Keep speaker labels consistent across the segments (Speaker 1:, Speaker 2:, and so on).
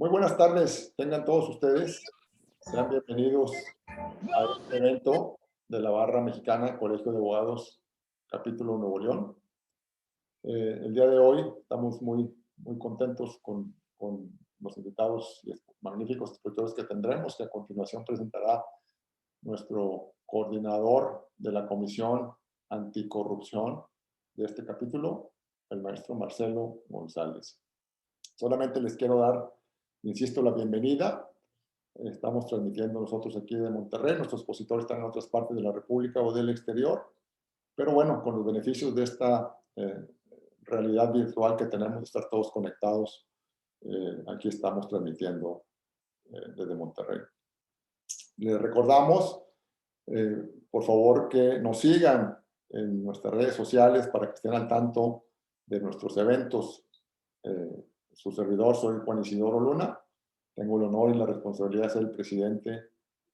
Speaker 1: Muy buenas tardes, tengan todos ustedes. Sean bienvenidos a este evento de la Barra Mexicana Colegio de Abogados, capítulo Nuevo León. El día de hoy estamos muy contentos con los invitados y magníficos expositores que tendremos, que a continuación presentará nuestro coordinador de la Comisión Anticorrupción de este capítulo, el maestro Marcelo González. Solamente les quiero dar, insisto, la bienvenida. Estamos transmitiendo nosotros aquí de Monterrey, nuestros expositores están en otras partes de la República o del exterior, pero bueno, con los beneficios de esta realidad virtual que tenemos de estar todos conectados, aquí estamos transmitiendo desde Monterrey. Les recordamos, por favor, que nos sigan en nuestras redes sociales para que estén al tanto de nuestros eventos. Su servidor, soy Juan Isidoro Luna. Tengo el honor y la responsabilidad de ser el presidente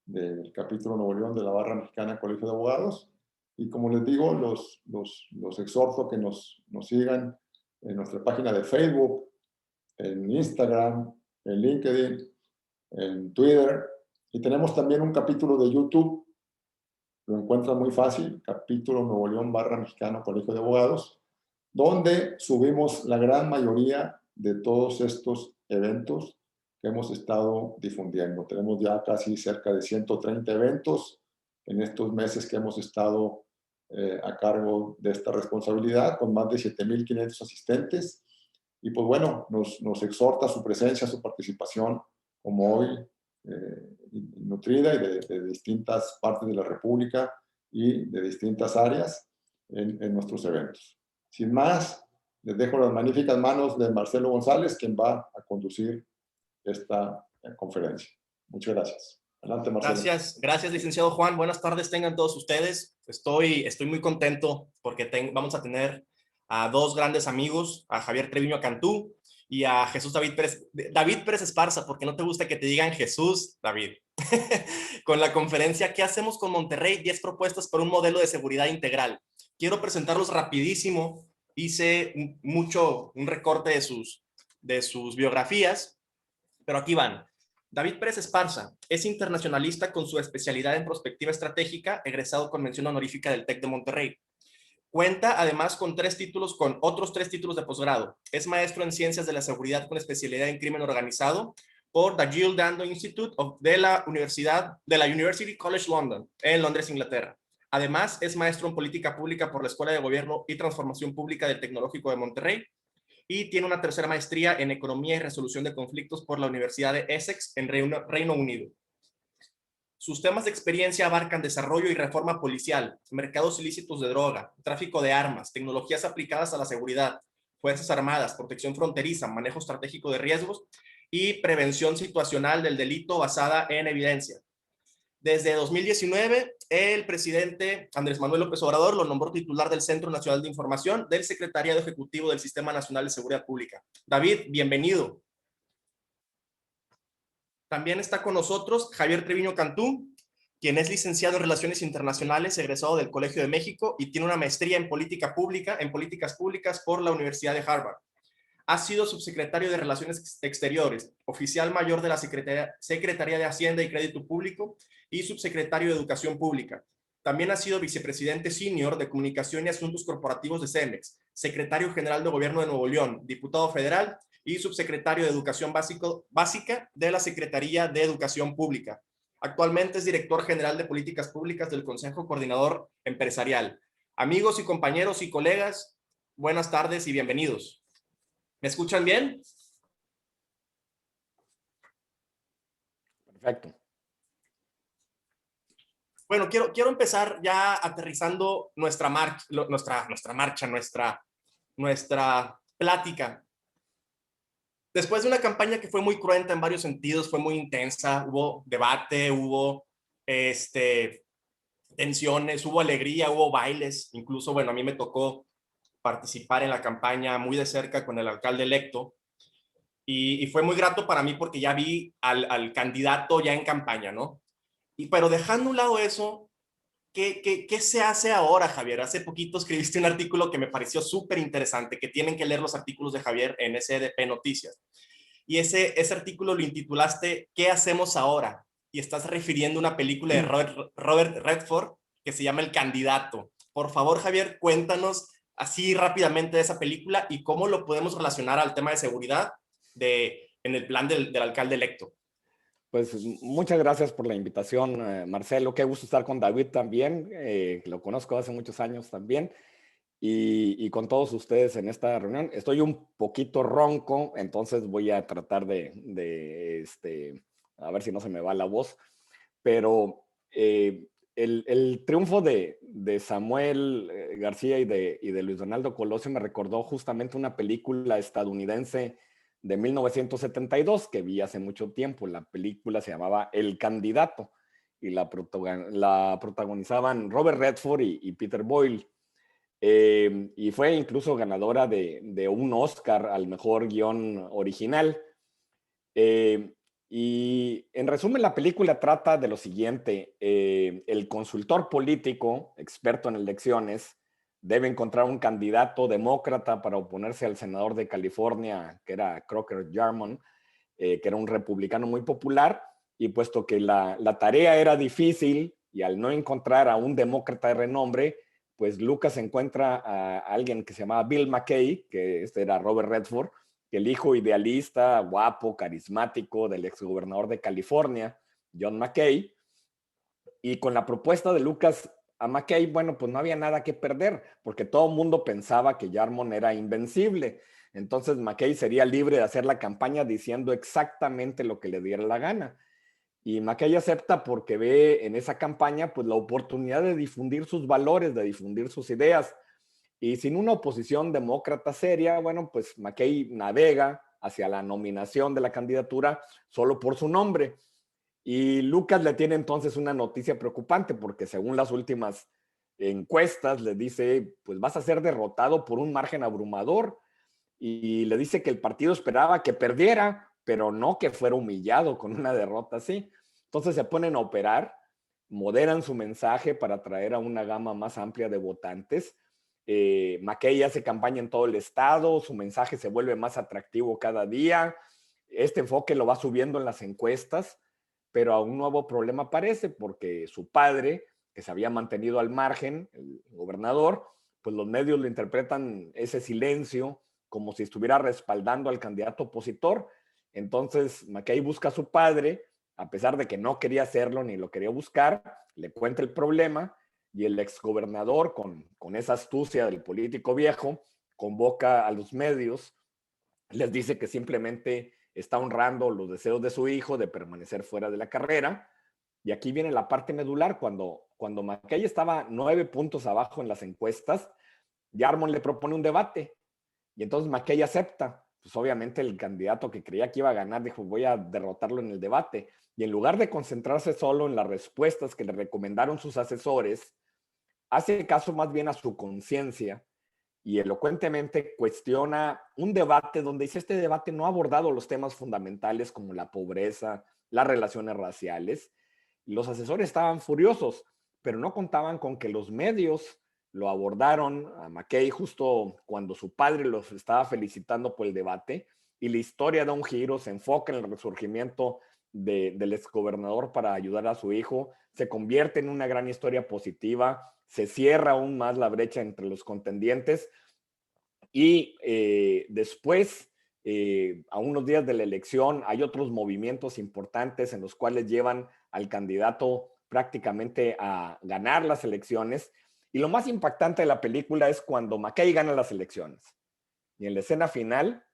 Speaker 1: del capítulo Nuevo León de la Barra Mexicana Colegio de Abogados. Y como les digo, los exhorto que nos sigan en nuestra página de Facebook, en Instagram, en LinkedIn, en Twitter. Y tenemos también un capítulo de YouTube. Lo encuentran muy fácil, capítulo Nuevo León Barra Mexicana Colegio de Abogados, donde subimos la gran mayoría de todos estos eventos que hemos estado difundiendo. Tenemos ya casi cerca de 130 eventos en estos meses que hemos estado a cargo de esta responsabilidad, con más de 7,500 asistentes. Y pues bueno, nos exhorta su presencia, su participación, como hoy, nutrida y de distintas partes de la República y de distintas áreas en nuestros eventos. Sin más, les dejo las magníficas manos de Marcelo González, quien va a conducir esta conferencia. Muchas gracias. Adelante, Marcelo.
Speaker 2: Gracias, licenciado Juan. Buenas tardes tengan todos ustedes. Estoy muy contento porque vamos a tener a dos grandes amigos, a Javier Treviño Cantú y a Jesús David Pérez Esparza, porque no te gusta que te digan Jesús, David. Con la conferencia ¿Qué hacemos con Monterrey? 10 propuestas para un modelo de seguridad integral. Quiero presentarlos rapidísimo. Hice un recorte de sus biografías, pero aquí van. David Pérez Esparza es internacionalista con su especialidad en prospectiva estratégica, egresado con mención honorífica del TEC de Monterrey. Cuenta además con otros 3 títulos de posgrado. Es maestro en Ciencias de la Seguridad con especialidad en Crimen Organizado por The Jill Dando Institute de la University College London, en Londres, Inglaterra. Además, es maestro en Política Pública por la Escuela de Gobierno y Transformación Pública del Tecnológico de Monterrey y tiene una tercera maestría en Economía y Resolución de Conflictos por la Universidad de Essex en Reino Unido. Sus temas de experiencia abarcan desarrollo y reforma policial, mercados ilícitos de droga, tráfico de armas, tecnologías aplicadas a la seguridad, fuerzas armadas, protección fronteriza, manejo estratégico de riesgos y prevención situacional del delito basada en evidencia. Desde 2019, el presidente Andrés Manuel López Obrador lo nombró titular del Centro Nacional de Información del Secretariado Ejecutivo del Sistema Nacional de Seguridad Pública. David, bienvenido. También está con nosotros Javier Treviño Cantú, quien es licenciado en Relaciones Internacionales, egresado del Colegio de México y tiene una maestría en políticas públicas por la Universidad de Harvard. Ha sido subsecretario de Relaciones Exteriores, oficial mayor de la Secretaría de Hacienda y Crédito Público y subsecretario de Educación Pública. También ha sido vicepresidente senior de Comunicación y Asuntos Corporativos de CEMEX, secretario general de Gobierno de Nuevo León, diputado federal y subsecretario de Educación Básica de la Secretaría de Educación Pública. Actualmente es director general de Políticas Públicas del Consejo Coordinador Empresarial. Amigos y compañeros y colegas, buenas tardes y bienvenidos. ¿Me escuchan bien?
Speaker 3: Perfecto.
Speaker 2: Bueno, quiero empezar ya aterrizando nuestra plática. Después de una campaña que fue muy cruenta en varios sentidos, fue muy intensa, hubo debate, hubo tensiones, hubo alegría, hubo bailes, incluso, bueno, a mí me tocó participar en la campaña muy de cerca con el alcalde electo. Y fue muy grato para mí porque ya vi al candidato ya en campaña, ¿no? Pero dejando a un lado eso, ¿qué se hace ahora, Javier? Hace poquito escribiste un artículo que me pareció súper interesante, que tienen que leer los artículos de Javier en SDP Noticias. y ese artículo lo intitulaste ¿Qué hacemos ahora? Y estás refiriendo a una película de Robert Redford que se llama El Candidato. Por favor, Javier, cuéntanos así rápidamente de esa película y cómo lo podemos relacionar al tema de seguridad en el plan del alcalde electo.
Speaker 3: Pues muchas gracias por la invitación, Marcelo. Qué gusto estar con David también. Lo conozco hace muchos años también. Y con todos ustedes en esta reunión. Estoy un poquito ronco, entonces voy a tratar a ver si no se me va la voz. Pero el triunfo de Samuel García y de Luis Donaldo Colosio me recordó justamente una película estadounidense de 1972 que vi hace mucho tiempo. La película se llamaba El Candidato y la protagonizaban Robert Redford y Peter Boyle. Y fue incluso ganadora de un Oscar al mejor guión original. Y en resumen, la película trata de lo siguiente. El consultor político, experto en elecciones, debe encontrar un candidato demócrata para oponerse al senador de California, que era Crocker Jarmon, que era un republicano muy popular, y puesto que la tarea era difícil y al no encontrar a un demócrata de renombre, pues Lucas encuentra a alguien que se llamaba Bill McKay, que era Robert Redford, el hijo idealista, guapo, carismático del exgobernador de California, John McKay. Y con la propuesta de Lucas a McKay, bueno, pues no había nada que perder, porque todo el mundo pensaba que Jarmon era invencible. Entonces McKay sería libre de hacer la campaña diciendo exactamente lo que le diera la gana. Y McKay acepta porque ve en esa campaña pues la oportunidad de difundir sus valores, de difundir sus ideas. Y sin una oposición demócrata seria, bueno, pues McKay navega hacia la nominación de la candidatura solo por su nombre. Y Lucas le tiene entonces una noticia preocupante porque según las últimas encuestas le dice, pues vas a ser derrotado por un margen abrumador. Y le dice que el partido esperaba que perdiera, pero no que fuera humillado con una derrota así. Entonces se ponen a operar, moderan su mensaje para atraer a una gama más amplia de votantes. McKay hace campaña en todo el estado, su mensaje se vuelve más atractivo cada día, este enfoque lo va subiendo en las encuestas, pero a un nuevo problema aparece porque su padre, que se había mantenido al margen, el gobernador, pues los medios lo interpretan ese silencio como si estuviera respaldando al candidato opositor. Entonces McKay busca a su padre, a pesar de que no quería hacerlo ni lo quería buscar, le cuenta el problema y el exgobernador, con esa astucia del político viejo, convoca a los medios, les dice que simplemente está honrando los deseos de su hijo de permanecer fuera de la carrera. Y aquí viene la parte medular. Cuando McKay estaba 9 puntos abajo en las encuestas, Jarmon le propone un debate. Y entonces McKay acepta. Pues obviamente el candidato que creía que iba a ganar dijo, voy a derrotarlo en el debate. Y en lugar de concentrarse solo en las respuestas que le recomendaron sus asesores, hace caso más bien a su conciencia y elocuentemente cuestiona un debate donde dice, este debate no ha abordado los temas fundamentales como la pobreza, las relaciones raciales. Y los asesores estaban furiosos, pero no contaban con que los medios lo abordaron a McKay justo cuando su padre los estaba felicitando por el debate y la historia da un giro, se enfoca en el resurgimiento del exgobernador para ayudar a su hijo, se convierte en una gran historia positiva, se cierra aún más la brecha entre los contendientes y después, a unos días de la elección, hay otros movimientos importantes en los cuales llevan al candidato prácticamente a ganar las elecciones. Y lo más impactante de la película es cuando McKay gana las elecciones. Y en la escena final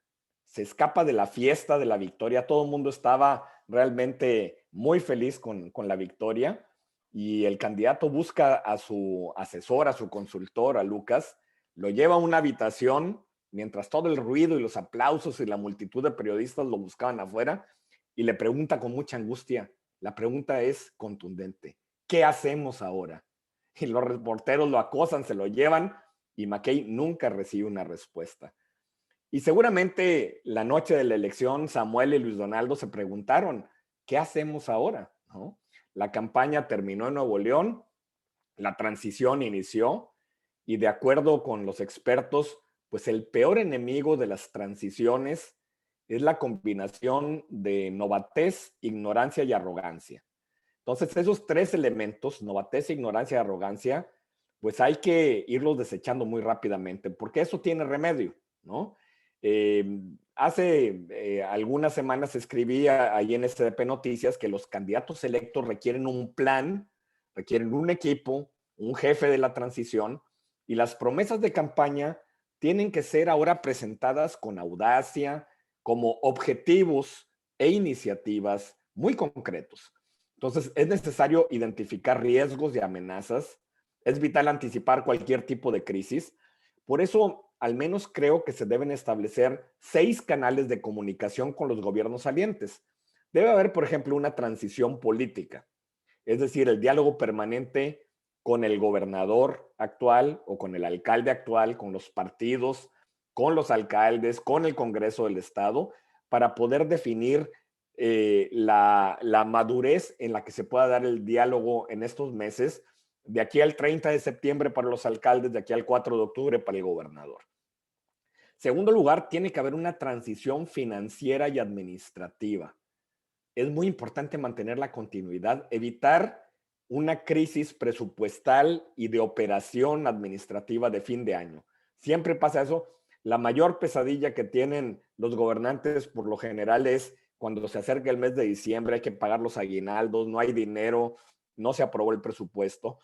Speaker 3: se escapa de la fiesta de la victoria. Todo el mundo estaba realmente muy feliz con la victoria. Y el candidato busca a su asesor, a su consultor, a Lucas, lo lleva a una habitación mientras todo el ruido y los aplausos y la multitud de periodistas lo buscaban afuera y le pregunta con mucha angustia. La pregunta es contundente. ¿Qué hacemos ahora? Y los reporteros lo acosan, se lo llevan y McKay nunca recibe una respuesta. Y seguramente la noche de la elección, Samuel y Luis Donaldo se preguntaron, ¿qué hacemos ahora? ¿No? La campaña terminó en Nuevo León, la transición inició y de acuerdo con los expertos, pues el peor enemigo de las transiciones es la combinación de novatez, ignorancia y arrogancia. Entonces, esos tres elementos, novatez, ignorancia y arrogancia, pues hay que irlos desechando muy rápidamente, porque eso tiene remedio, ¿no? Hace algunas semanas escribí ahí en SDP Noticias que los candidatos electos requieren un plan, requieren un equipo, un jefe de la transición, y las promesas de campaña tienen que ser ahora presentadas con audacia, como objetivos e iniciativas muy concretos. Entonces, es necesario identificar riesgos y amenazas. Es vital anticipar cualquier tipo de crisis. Por eso, al menos creo que se deben establecer 6 canales de comunicación con los gobiernos salientes. Debe haber, por ejemplo, una transición política, es decir, el diálogo permanente con el gobernador actual o con el alcalde actual, con los partidos, con los alcaldes, con el Congreso del Estado, para poder definir la madurez en la que se pueda dar el diálogo en estos meses, de aquí al 30 de septiembre para los alcaldes, de aquí al 4 de octubre para el gobernador. Segundo lugar, tiene que haber una transición financiera y administrativa. Es muy importante mantener la continuidad, evitar una crisis presupuestal y de operación administrativa de fin de año. Siempre pasa eso. La mayor pesadilla que tienen los gobernantes por lo general es cuando se acerca el mes de diciembre, hay que pagar los aguinaldos, no hay dinero, no se aprobó el presupuesto.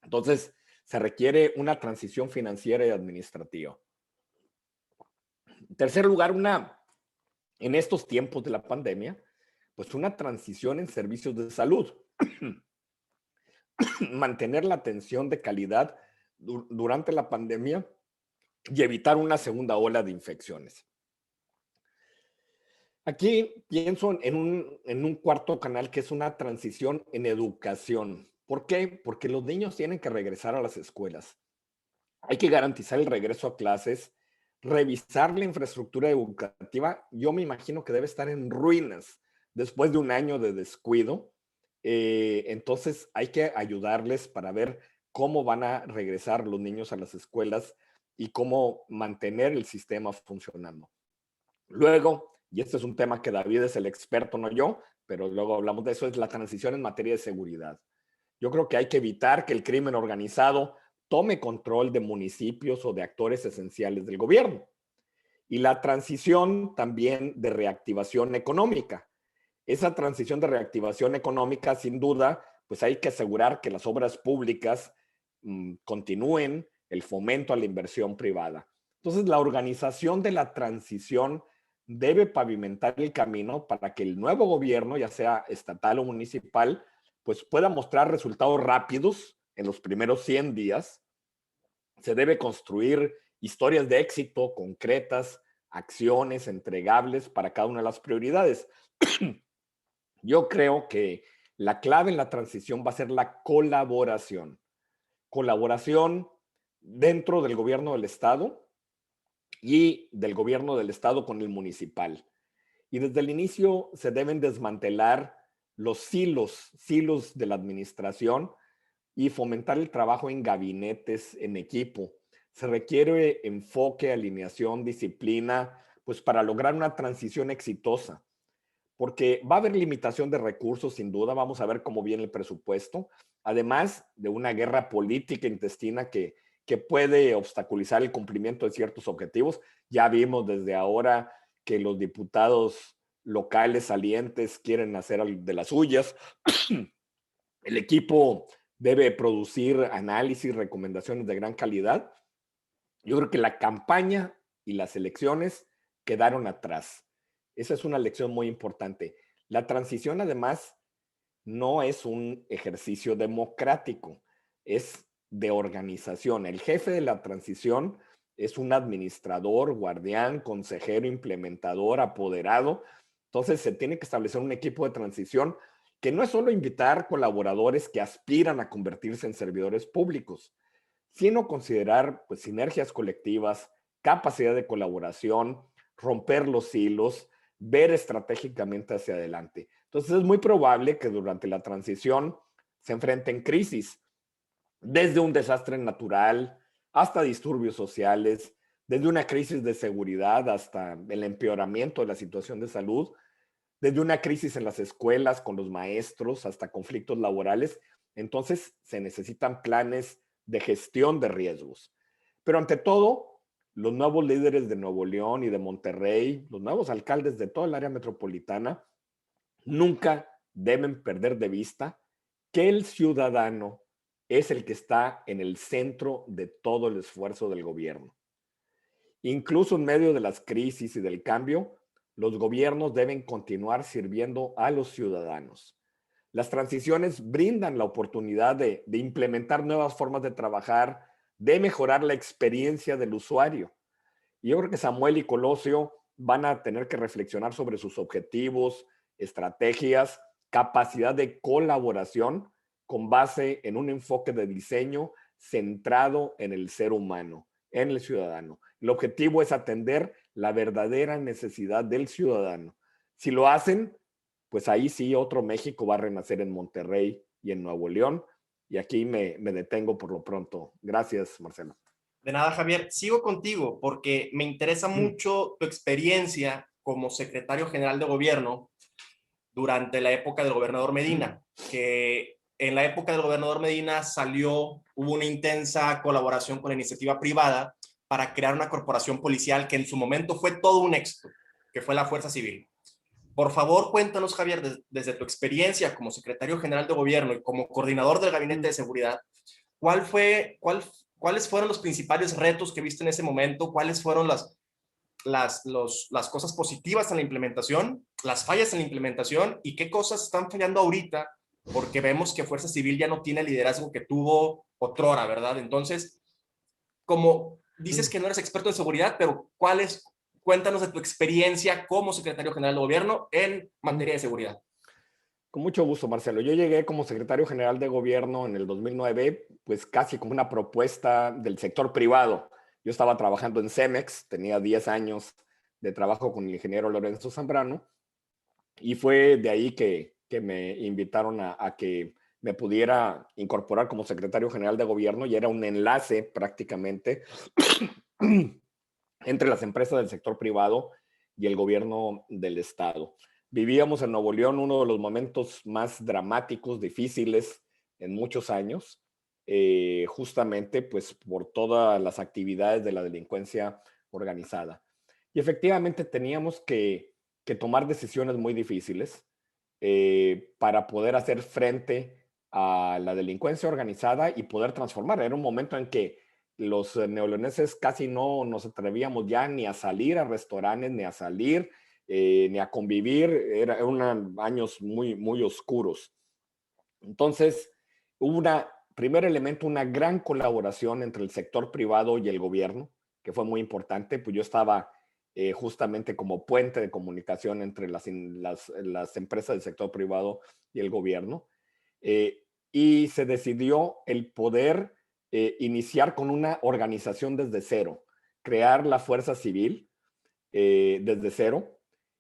Speaker 3: Entonces, se requiere una transición financiera y administrativa. En tercer lugar, en estos tiempos de la pandemia, pues una transición en servicios de salud. Mantener la atención de calidad durante la pandemia y evitar una segunda ola de infecciones. Aquí pienso en un cuarto canal que es una transición en educación. ¿Por qué? Porque los niños tienen que regresar a las escuelas. Hay que garantizar el regreso a clases, revisar la infraestructura educativa. Yo me imagino que debe estar en ruinas después de un año de descuido. Entonces hay que ayudarles para ver cómo van a regresar los niños a las escuelas y cómo mantener el sistema funcionando. Luego, y este es un tema que David es el experto, no yo, pero luego hablamos de eso, es la transición en materia de seguridad. Yo creo que hay que evitar que el crimen organizado tome control de municipios o de actores esenciales del gobierno. Y la transición también de reactivación económica. Esa transición de reactivación económica, sin duda, pues hay que asegurar que las obras públicas continúen, el fomento a la inversión privada. Entonces, la organización de la transición debe pavimentar el camino para que el nuevo gobierno, ya sea estatal o municipal, pues pueda mostrar resultados rápidos en los primeros 100 días. Se debe construir historias de éxito concretas, acciones entregables para cada una de las prioridades. Yo creo que la clave en la transición va a ser la colaboración. Colaboración dentro del gobierno del Estado y del gobierno del Estado con el municipal. Y desde el inicio se deben desmantelar los silos de la administración y fomentar el trabajo en gabinetes, en equipo. Se requiere enfoque, alineación, disciplina, pues para lograr una transición exitosa. Porque va a haber limitación de recursos, sin duda, vamos a ver cómo viene el presupuesto, además de una guerra política intestina que puede obstaculizar el cumplimiento de ciertos objetivos. Ya vimos desde ahora que los diputados locales salientes quieren hacer de las suyas. El equipo debe producir análisis, recomendaciones de gran calidad. Yo creo que la campaña y las elecciones quedaron atrás. Esa es una lección muy importante. La transición, además, no es un ejercicio democrático, es de organización. El jefe de la transición es un administrador, guardián, consejero, implementador, apoderado. Entonces se tiene que establecer un equipo de transición que no es solo invitar colaboradores que aspiran a convertirse en servidores públicos, sino considerar pues, sinergias colectivas, capacidad de colaboración, romper los hilos, ver estratégicamente hacia adelante. Entonces es muy probable que durante la transición se enfrenten crisis, desde un desastre natural hasta disturbios sociales, desde una crisis de seguridad hasta el empeoramiento de la situación de salud, desde una crisis en las escuelas con los maestros hasta conflictos laborales. Entonces se necesitan planes de gestión de riesgos. Pero ante todo, los nuevos líderes de Nuevo León y de Monterrey, los nuevos alcaldes de toda el área metropolitana, nunca deben perder de vista que el ciudadano es el que está en el centro de todo el esfuerzo del gobierno. Incluso en medio de las crisis y del cambio, los gobiernos deben continuar sirviendo a los ciudadanos. Las transiciones brindan la oportunidad de implementar nuevas formas de trabajar, de mejorar la experiencia del usuario. Y yo creo que Samuel y Colosio van a tener que reflexionar sobre sus objetivos, estrategias, capacidad de colaboración con base en un enfoque de diseño centrado en el ser humano, en el ciudadano. El objetivo es atender la verdadera necesidad del ciudadano. Si lo hacen, pues ahí sí otro México va a renacer en Monterrey y en Nuevo León. Y aquí me detengo por lo pronto. Gracias, Marcelo.
Speaker 2: De nada, Javier. Sigo contigo porque me interesa mucho tu experiencia como secretario general de gobierno durante la época del gobernador Medina, que en la época del gobernador Medina hubo una intensa colaboración con la iniciativa privada para crear una corporación policial que en su momento fue todo un éxito, que fue la Fuerza Civil. Por favor, cuéntanos, Javier, desde tu experiencia como secretario general de gobierno y como coordinador del Gabinete de Seguridad, ¿cuáles fueron los principales retos que viste en ese momento? ¿Cuáles fueron las cosas positivas en la implementación, las fallas en la implementación y qué cosas están fallando ahorita? Porque vemos que Fuerza Civil ya no tiene el liderazgo que tuvo otrora, ¿verdad? Entonces, como dices que no eres experto en seguridad, pero cuéntanos de tu experiencia como secretario general de gobierno en materia de seguridad.
Speaker 3: Con mucho gusto, Marcelo. Yo llegué como secretario general de gobierno en el 2009, pues casi como una propuesta del sector privado. Yo estaba trabajando en Cemex, tenía 10 años de trabajo con el ingeniero Lorenzo Zambrano, y fue de ahí que me invitaron a que me pudiera incorporar como secretario general de gobierno, y era un enlace prácticamente entre las empresas del sector privado y el gobierno del estado. Vivíamos en Nuevo León uno de los momentos más dramáticos, difíciles en muchos años, justamente pues por todas las actividades de la delincuencia organizada. Y efectivamente teníamos que tomar decisiones muy difíciles para poder hacer frente a la delincuencia organizada y poder transformar. Era un momento en que los neoleoneses casi no nos atrevíamos ya ni a salir a restaurantes, ni a salir, ni a convivir. Eran años muy, muy oscuros. Entonces, hubo primer elemento, una gran colaboración entre el sector privado y el gobierno, que fue muy importante. Pues yo estaba justamente como puente de comunicación entre las empresas del sector privado y el gobierno. Y se decidió el poder iniciar con una organización desde cero, crear la Fuerza Civil desde cero.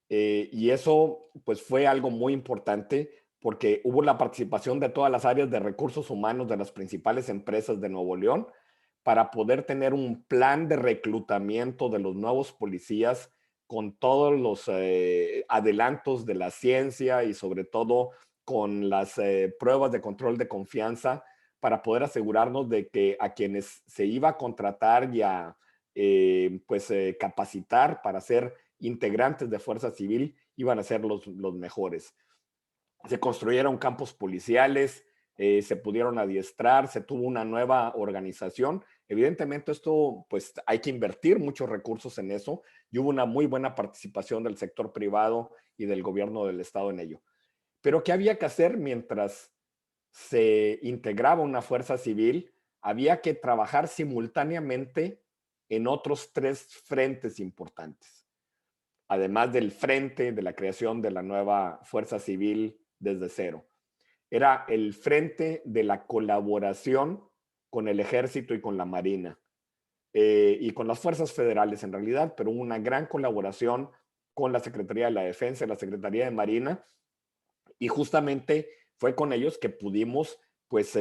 Speaker 3: Y eso pues fue algo muy importante porque hubo la participación de todas las áreas de recursos humanos de las principales empresas de Nuevo León para poder tener un plan de reclutamiento de los nuevos policías con todos los adelantos de la ciencia y sobre todo con las pruebas de control de confianza para poder asegurarnos de que a quienes se iba a contratar y a capacitar para ser integrantes de Fuerza Civil iban a ser los mejores. Se construyeron campos policiales, se pudieron adiestrar, se tuvo una nueva organización. Evidentemente esto, pues hay que invertir muchos recursos en eso y hubo una muy buena participación del sector privado y del gobierno del estado en ello. Pero ¿qué había que hacer mientras se integraba una fuerza civil? Había que trabajar simultáneamente en otros 3 frentes importantes. Además del frente de la creación de la nueva fuerza civil desde cero. Era el frente de la colaboración con el ejército y con la marina y con las fuerzas federales en realidad, pero hubo una gran colaboración con la Secretaría de la Defensa y la Secretaría de Marina, y justamente fue con ellos que pudimos pues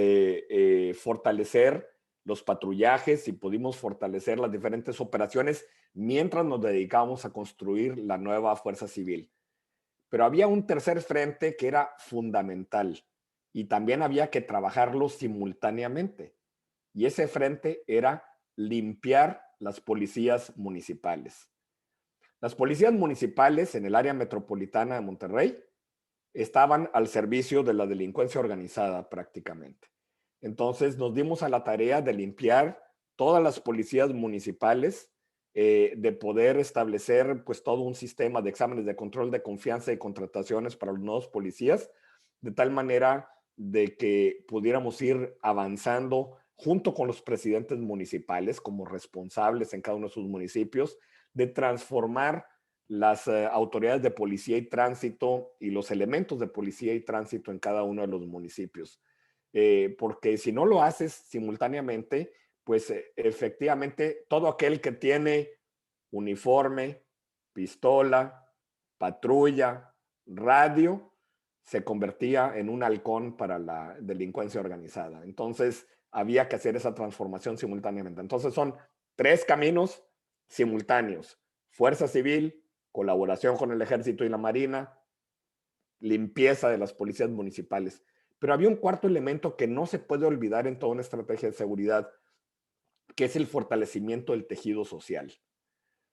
Speaker 3: fortalecer los patrullajes y pudimos fortalecer las diferentes operaciones mientras nos dedicábamos a construir la nueva Fuerza Civil. Pero había un tercer frente que era fundamental y también había que trabajarlo simultáneamente. Y ese frente era limpiar las policías municipales. Las policías municipales en el área metropolitana de Monterrey estaban al servicio de la delincuencia organizada prácticamente. Entonces nos dimos a la tarea de limpiar todas las policías municipales, de poder establecer pues todo un sistema de exámenes de control de confianza y contrataciones para los nuevos policías, de tal manera de que pudiéramos ir avanzando junto con los presidentes municipales como responsables en cada uno de sus municipios, de transformar las autoridades de policía y tránsito y los elementos de policía y tránsito en cada uno de los municipios. Porque si no lo haces simultáneamente, pues efectivamente todo aquel que tiene uniforme, pistola, patrulla, radio, se convertía en un halcón para la delincuencia organizada. Entonces había que hacer esa transformación simultáneamente. Entonces son 3 caminos simultáneos: Fuerza Civil, colaboración con el Ejército y la Marina, limpieza de las policías municipales. Pero había un cuarto elemento que no se puede olvidar en toda una estrategia de seguridad, que es el fortalecimiento del tejido social.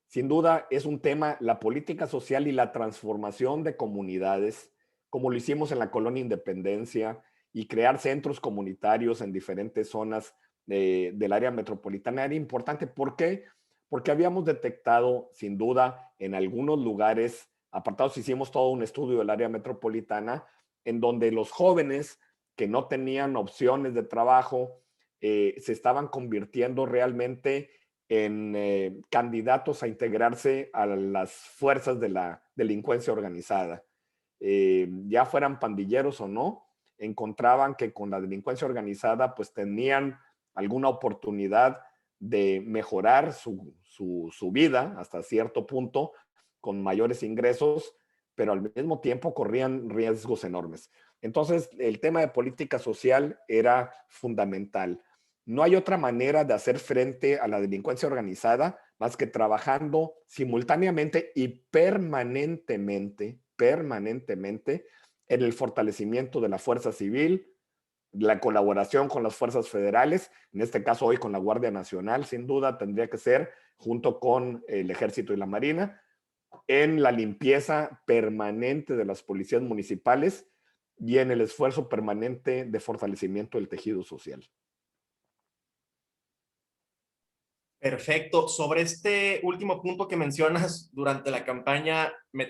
Speaker 3: Sin duda es un tema, la política social y la transformación de comunidades, como lo hicimos en la Colonia Independencia, y crear centros comunitarios en diferentes zonas del área metropolitana era importante. ¿Por qué? Porque habíamos detectado, sin duda, en algunos lugares apartados, hicimos todo un estudio del área metropolitana, en donde los jóvenes que no tenían opciones de trabajo se estaban convirtiendo realmente en candidatos a integrarse a las fuerzas de la delincuencia organizada. Ya fueran pandilleros o no, encontraban que con la delincuencia organizada pues tenían alguna oportunidad de mejorar su vida hasta cierto punto, con mayores ingresos, pero al mismo tiempo corrían riesgos enormes. Entonces, el tema de política social era fundamental. No hay otra manera de hacer frente a la delincuencia organizada más que trabajando simultáneamente y permanentemente en el fortalecimiento de la Fuerza Civil, la colaboración con las fuerzas federales, en este caso hoy con la Guardia Nacional, sin duda tendría que ser junto con el Ejército y la Marina, en la limpieza permanente de las policías municipales y en el esfuerzo permanente de fortalecimiento del tejido social.
Speaker 2: Perfecto. Sobre este último punto que mencionas, durante la campaña me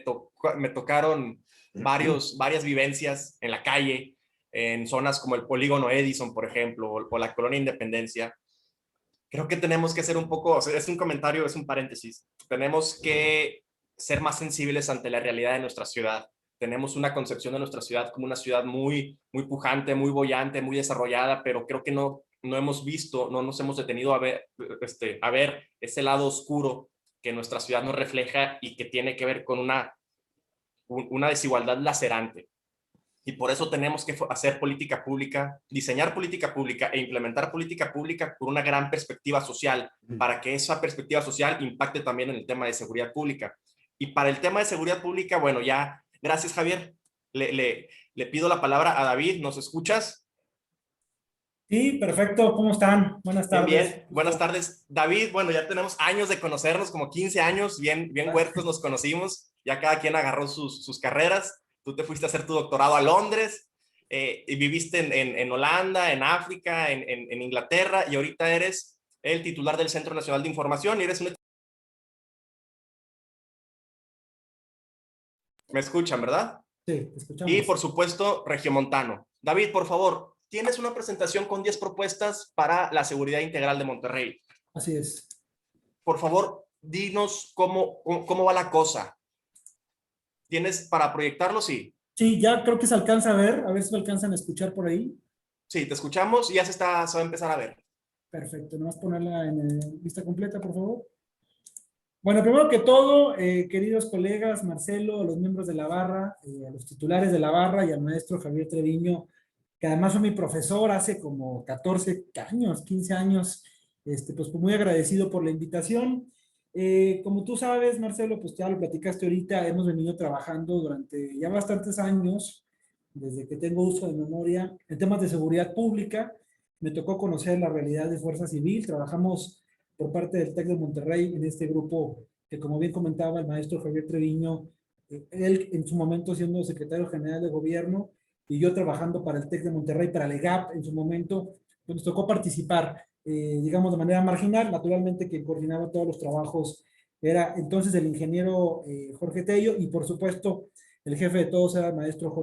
Speaker 2: tocaron varias vivencias en la calle, en zonas como el Polígono Edison, por ejemplo, o la Colonia Independencia. Creo que tenemos que ser un poco, o sea, es un comentario, es un paréntesis, tenemos que ser más sensibles ante la realidad de nuestra ciudad. Tenemos una concepción de nuestra ciudad como una ciudad muy pujante, muy boyante, muy desarrollada, pero creo que no hemos visto, no nos hemos detenido a ver ese lado oscuro que nuestra ciudad nos refleja y que tiene que ver con una desigualdad lacerante. Y por eso tenemos que hacer política pública, diseñar política pública e implementar política pública con una gran perspectiva social, para que esa perspectiva social impacte también en el tema de seguridad pública. Y para el tema de seguridad pública, bueno, ya, gracias Javier, le pido la palabra a David. ¿Nos escuchas?
Speaker 4: Sí, perfecto. ¿Cómo están? Buenas tardes.
Speaker 2: Bien. Buenas tardes. David, bueno, ya tenemos años de conocernos, como 15 años, bien huertos nos conocimos, ya cada quien agarró sus carreras. Tú te fuiste a hacer tu doctorado a Londres, y viviste en Holanda, en África, en Inglaterra, y ahorita eres el titular del Centro Nacional de Información y eres un... ¿Me escuchan, verdad?
Speaker 4: Sí, te escuchamos.
Speaker 2: Y por supuesto, regiomontano. David, por favor, tienes una presentación con 10 propuestas para la seguridad integral de Monterrey.
Speaker 4: Así es.
Speaker 2: Por favor, dinos cómo va la cosa. ¿Tienes para proyectarlo? Sí.
Speaker 4: Sí, ya creo que se alcanza a ver si me alcanzan a escuchar por ahí.
Speaker 2: Sí, te escuchamos y ya se va a empezar a ver.
Speaker 4: Perfecto, nomás ponerla en vista completa, por favor. Bueno, primero que todo, queridos colegas, Marcelo, a los miembros de la barra, a los titulares de la barra y al maestro Javier Treviño, que además fue mi profesor hace como 14 años, 15 años, pues muy agradecido por la invitación. Como tú sabes, Marcelo, pues ya lo platicaste ahorita, hemos venido trabajando durante ya bastantes años, desde que tengo uso de memoria, en temas de seguridad pública. Me tocó conocer la realidad de Fuerza Civil, trabajamos por parte del TEC de Monterrey en este grupo que, como bien comentaba el maestro Javier Treviño, él en su momento siendo secretario general de gobierno y yo trabajando para el TEC de Monterrey, para el EGAP en su momento, pues nos tocó participar, digamos, de manera marginal. Naturalmente que coordinaba todos los trabajos era entonces el ingeniero Jorge Tello, y por supuesto el jefe de todos era el maestro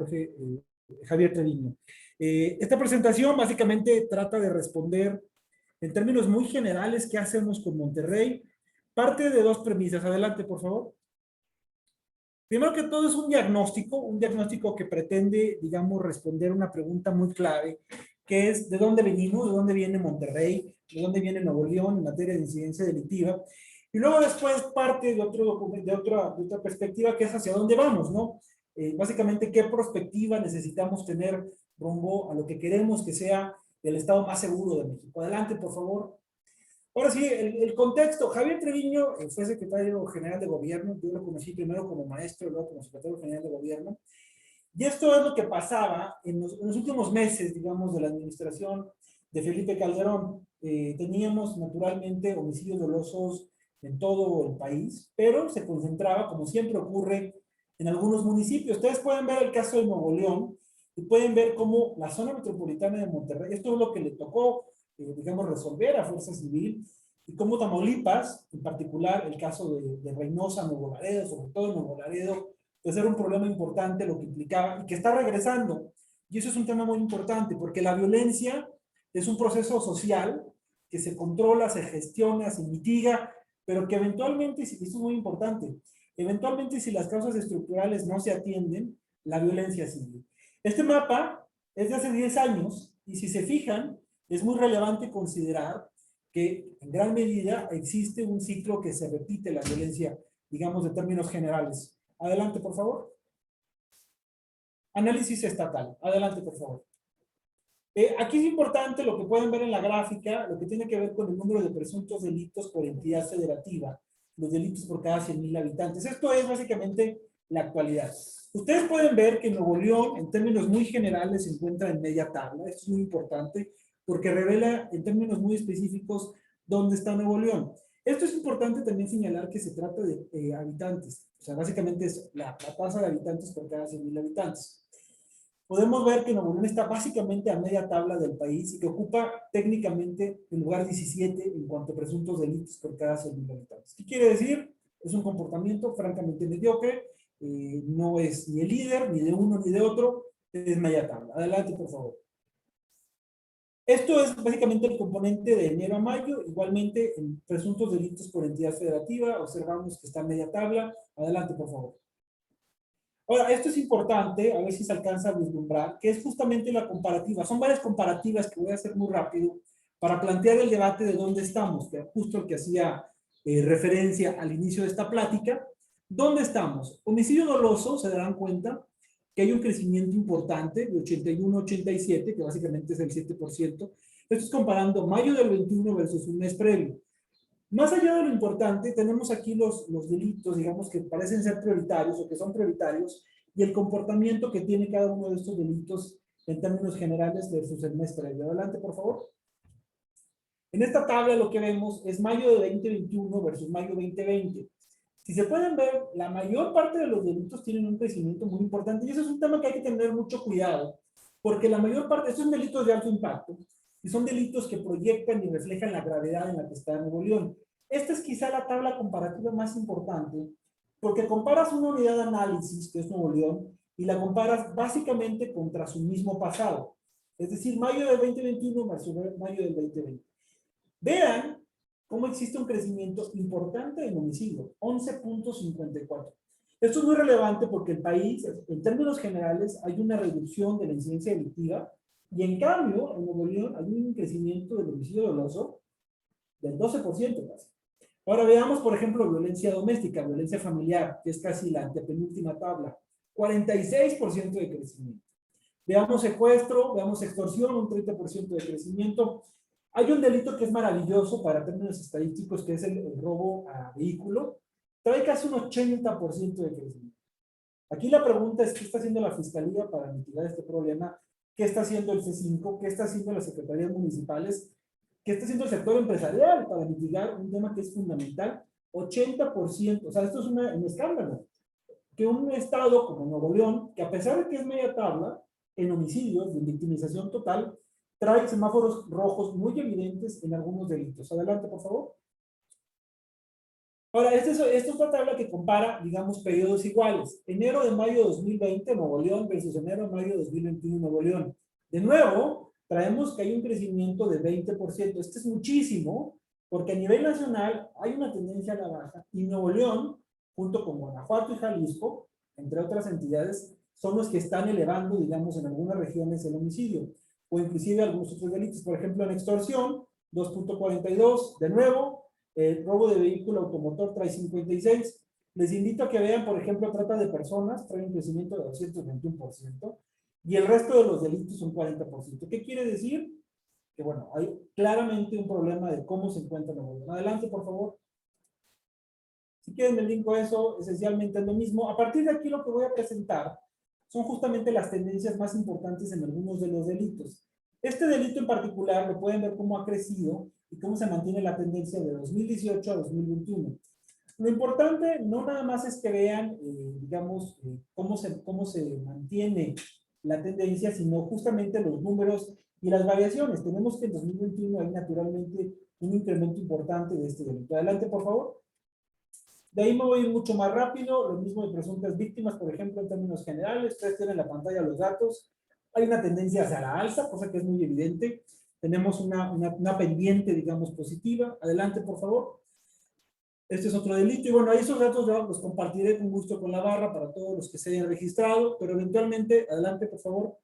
Speaker 4: Javier Treviño. Esta presentación básicamente trata de responder en términos muy generales qué hacemos con Monterrey. Parte de dos premisas. Adelante, por favor. Primero que todo es un diagnóstico que pretende, digamos, responder una pregunta muy clave, que es ¿de dónde venimos? ¿De dónde viene Monterrey? ¿De dónde viene Nuevo León en materia de incidencia delictiva? Y luego después parte de otra perspectiva, que es hacia dónde vamos, ¿no? Básicamente, ¿qué perspectiva necesitamos tener rumbo a lo que queremos que sea el estado más seguro de México? Adelante, por favor. Ahora sí, el contexto. Javier Treviño fue secretario general de gobierno. Yo lo conocí primero como maestro, luego como secretario general de gobierno. Y esto es lo que pasaba en los últimos meses, digamos, de la administración de Felipe Calderón. Teníamos naturalmente homicidios dolosos en todo el país, pero se concentraba, como siempre ocurre, en algunos municipios. Ustedes pueden ver el caso de Nuevo León y pueden ver cómo la zona metropolitana de Monterrey, esto es lo que le tocó, digamos, resolver a Fuerza Civil, y como Tamaulipas, en particular el caso de Reynosa, Nuevo Laredo, sobre todo en Nuevo Laredo, pues era un problema importante lo que implicaba y que está regresando. Y eso es un tema muy importante porque la violencia es un proceso social que se controla, se gestiona, se mitiga, pero que eventualmente, y esto es muy importante, eventualmente si las causas estructurales no se atienden, la violencia sigue. Este mapa es de hace 10 años y si se fijan, es muy relevante considerar que en gran medida existe un ciclo que se repite la violencia, digamos, de términos generales. Adelante, por favor. Análisis estatal. Adelante, por favor. Aquí es importante lo que pueden ver en la gráfica, lo que tiene que ver con el número de presuntos delitos por entidad federativa, los delitos por cada 100,000 habitantes. Esto es básicamente la actualidad. Ustedes pueden ver que Nuevo León, en términos muy generales, se encuentra en media tabla. Esto es muy importante porque revela en términos muy específicos dónde está Nuevo León. Esto es importante también señalar que se trata de habitantes. O sea, básicamente es la tasa de habitantes por cada 100,000 habitantes. Podemos ver que Nuevo León está básicamente a media tabla del país y que ocupa técnicamente el lugar 17 en cuanto a presuntos delitos por cada 100,000 habitantes. ¿Qué quiere decir? Es un comportamiento francamente mediocre, no es ni el líder, ni de uno ni de otro, es media tabla. Adelante, por favor. Esto es básicamente el componente de enero a mayo. Igualmente, en presuntos delitos por entidad federativa, observamos que está en media tabla. Adelante, por favor. Ahora, esto es importante, a ver si se alcanza a vislumbrar, que es justamente la comparativa. Son varias comparativas que voy a hacer muy rápido para plantear el debate de dónde estamos, que es justo el que hacía referencia al inicio de esta plática. ¿Dónde estamos? Homicidio doloso, se darán cuenta que hay un crecimiento importante de 81 a 87, que básicamente es el 7%. Esto es comparando mayo del 21 versus un mes previo. Más allá de lo importante, tenemos aquí los delitos, digamos, que parecen ser prioritarios o que son prioritarios, y el comportamiento que tiene cada uno de estos delitos en términos generales versus el mes previo. Adelante, por favor. En esta tabla lo que vemos es mayo de 2021 versus mayo 2020. Si se pueden ver, la mayor parte de los delitos tienen un crecimiento muy importante, y eso es un tema que hay que tener mucho cuidado, porque la mayor parte, estos son delitos de alto impacto, y son delitos que proyectan y reflejan la gravedad en la que está Nuevo León. Esta es quizá la tabla comparativa más importante, porque comparas una unidad de análisis, que es Nuevo León, y la comparas básicamente contra su mismo pasado. Es decir, mayo del 2021 versus mayo del 2020. Vean cómo existe un crecimiento importante en homicidio, 11.54. Esto es muy relevante porque el país, en términos generales, hay una reducción de la incidencia delictiva, y en cambio, en Nuevo León hay un crecimiento del homicidio doloso del 12% casi. Ahora veamos, por ejemplo, violencia doméstica, violencia familiar, que es casi la antepenúltima tabla, 46% de crecimiento. Veamos secuestro, veamos extorsión, un 30% de crecimiento. Hay un delito que es maravilloso para términos estadísticos, que es el robo a vehículo. Trae casi un 80% de crecimiento. Aquí la pregunta es, ¿qué está haciendo la Fiscalía para mitigar este problema? ¿Qué está haciendo el C5? ¿Qué está haciendo las secretarías municipales? ¿Qué está haciendo el sector empresarial para mitigar un tema que es fundamental? 80%, o sea, esto es un escándalo. Que un estado como Nuevo León, que a pesar de que es media tabla en homicidios, en victimización total, trae semáforos rojos muy evidentes en algunos delitos. Adelante, por favor. Ahora, esta es una tabla que compara, digamos, periodos iguales. Enero de mayo de 2020, Nuevo León, versus enero de mayo de 2021, Nuevo León. De nuevo, traemos que hay un crecimiento de 20%. Este es muchísimo, porque a nivel nacional hay una tendencia a la baja, y Nuevo León, junto con Guanajuato y Jalisco, entre otras entidades, son los que están elevando, digamos, en algunas regiones el homicidio, o inclusive algunos otros delitos. Por ejemplo, en extorsión, 2.42, de nuevo, el robo de vehículo automotor trae 56. Les invito a que vean, por ejemplo, trata de personas, trae un crecimiento de 221%, y el resto de los delitos un 40%. ¿Qué quiere decir? Que, bueno, hay claramente un problema de cómo se encuentra Nuevo León. Adelante, por favor. Si quieren me linko eso, esencialmente es lo mismo. A partir de aquí lo que voy a presentar son justamente las tendencias más importantes en algunos de los delitos. Este delito en particular lo pueden ver cómo ha crecido y cómo se mantiene la tendencia de 2018 a 2021. Lo importante no nada más es que vean, digamos, cómo se mantiene la tendencia, sino justamente los números y las variaciones. Tenemos que en 2021 hay naturalmente un incremento importante de este delito. Adelante, por favor. De ahí me voy a ir mucho más rápido, lo mismo de presuntas víctimas, por ejemplo, en términos generales. Ustedes tienen en la pantalla los datos. Hay una tendencia hacia la alza, cosa que es muy evidente. Tenemos una pendiente, digamos, positiva. Adelante, por favor. Este es otro delito. Y bueno, ahí esos datos los compartiré con gusto con la barra para todos los que se hayan registrado, pero eventualmente, adelante, por favor.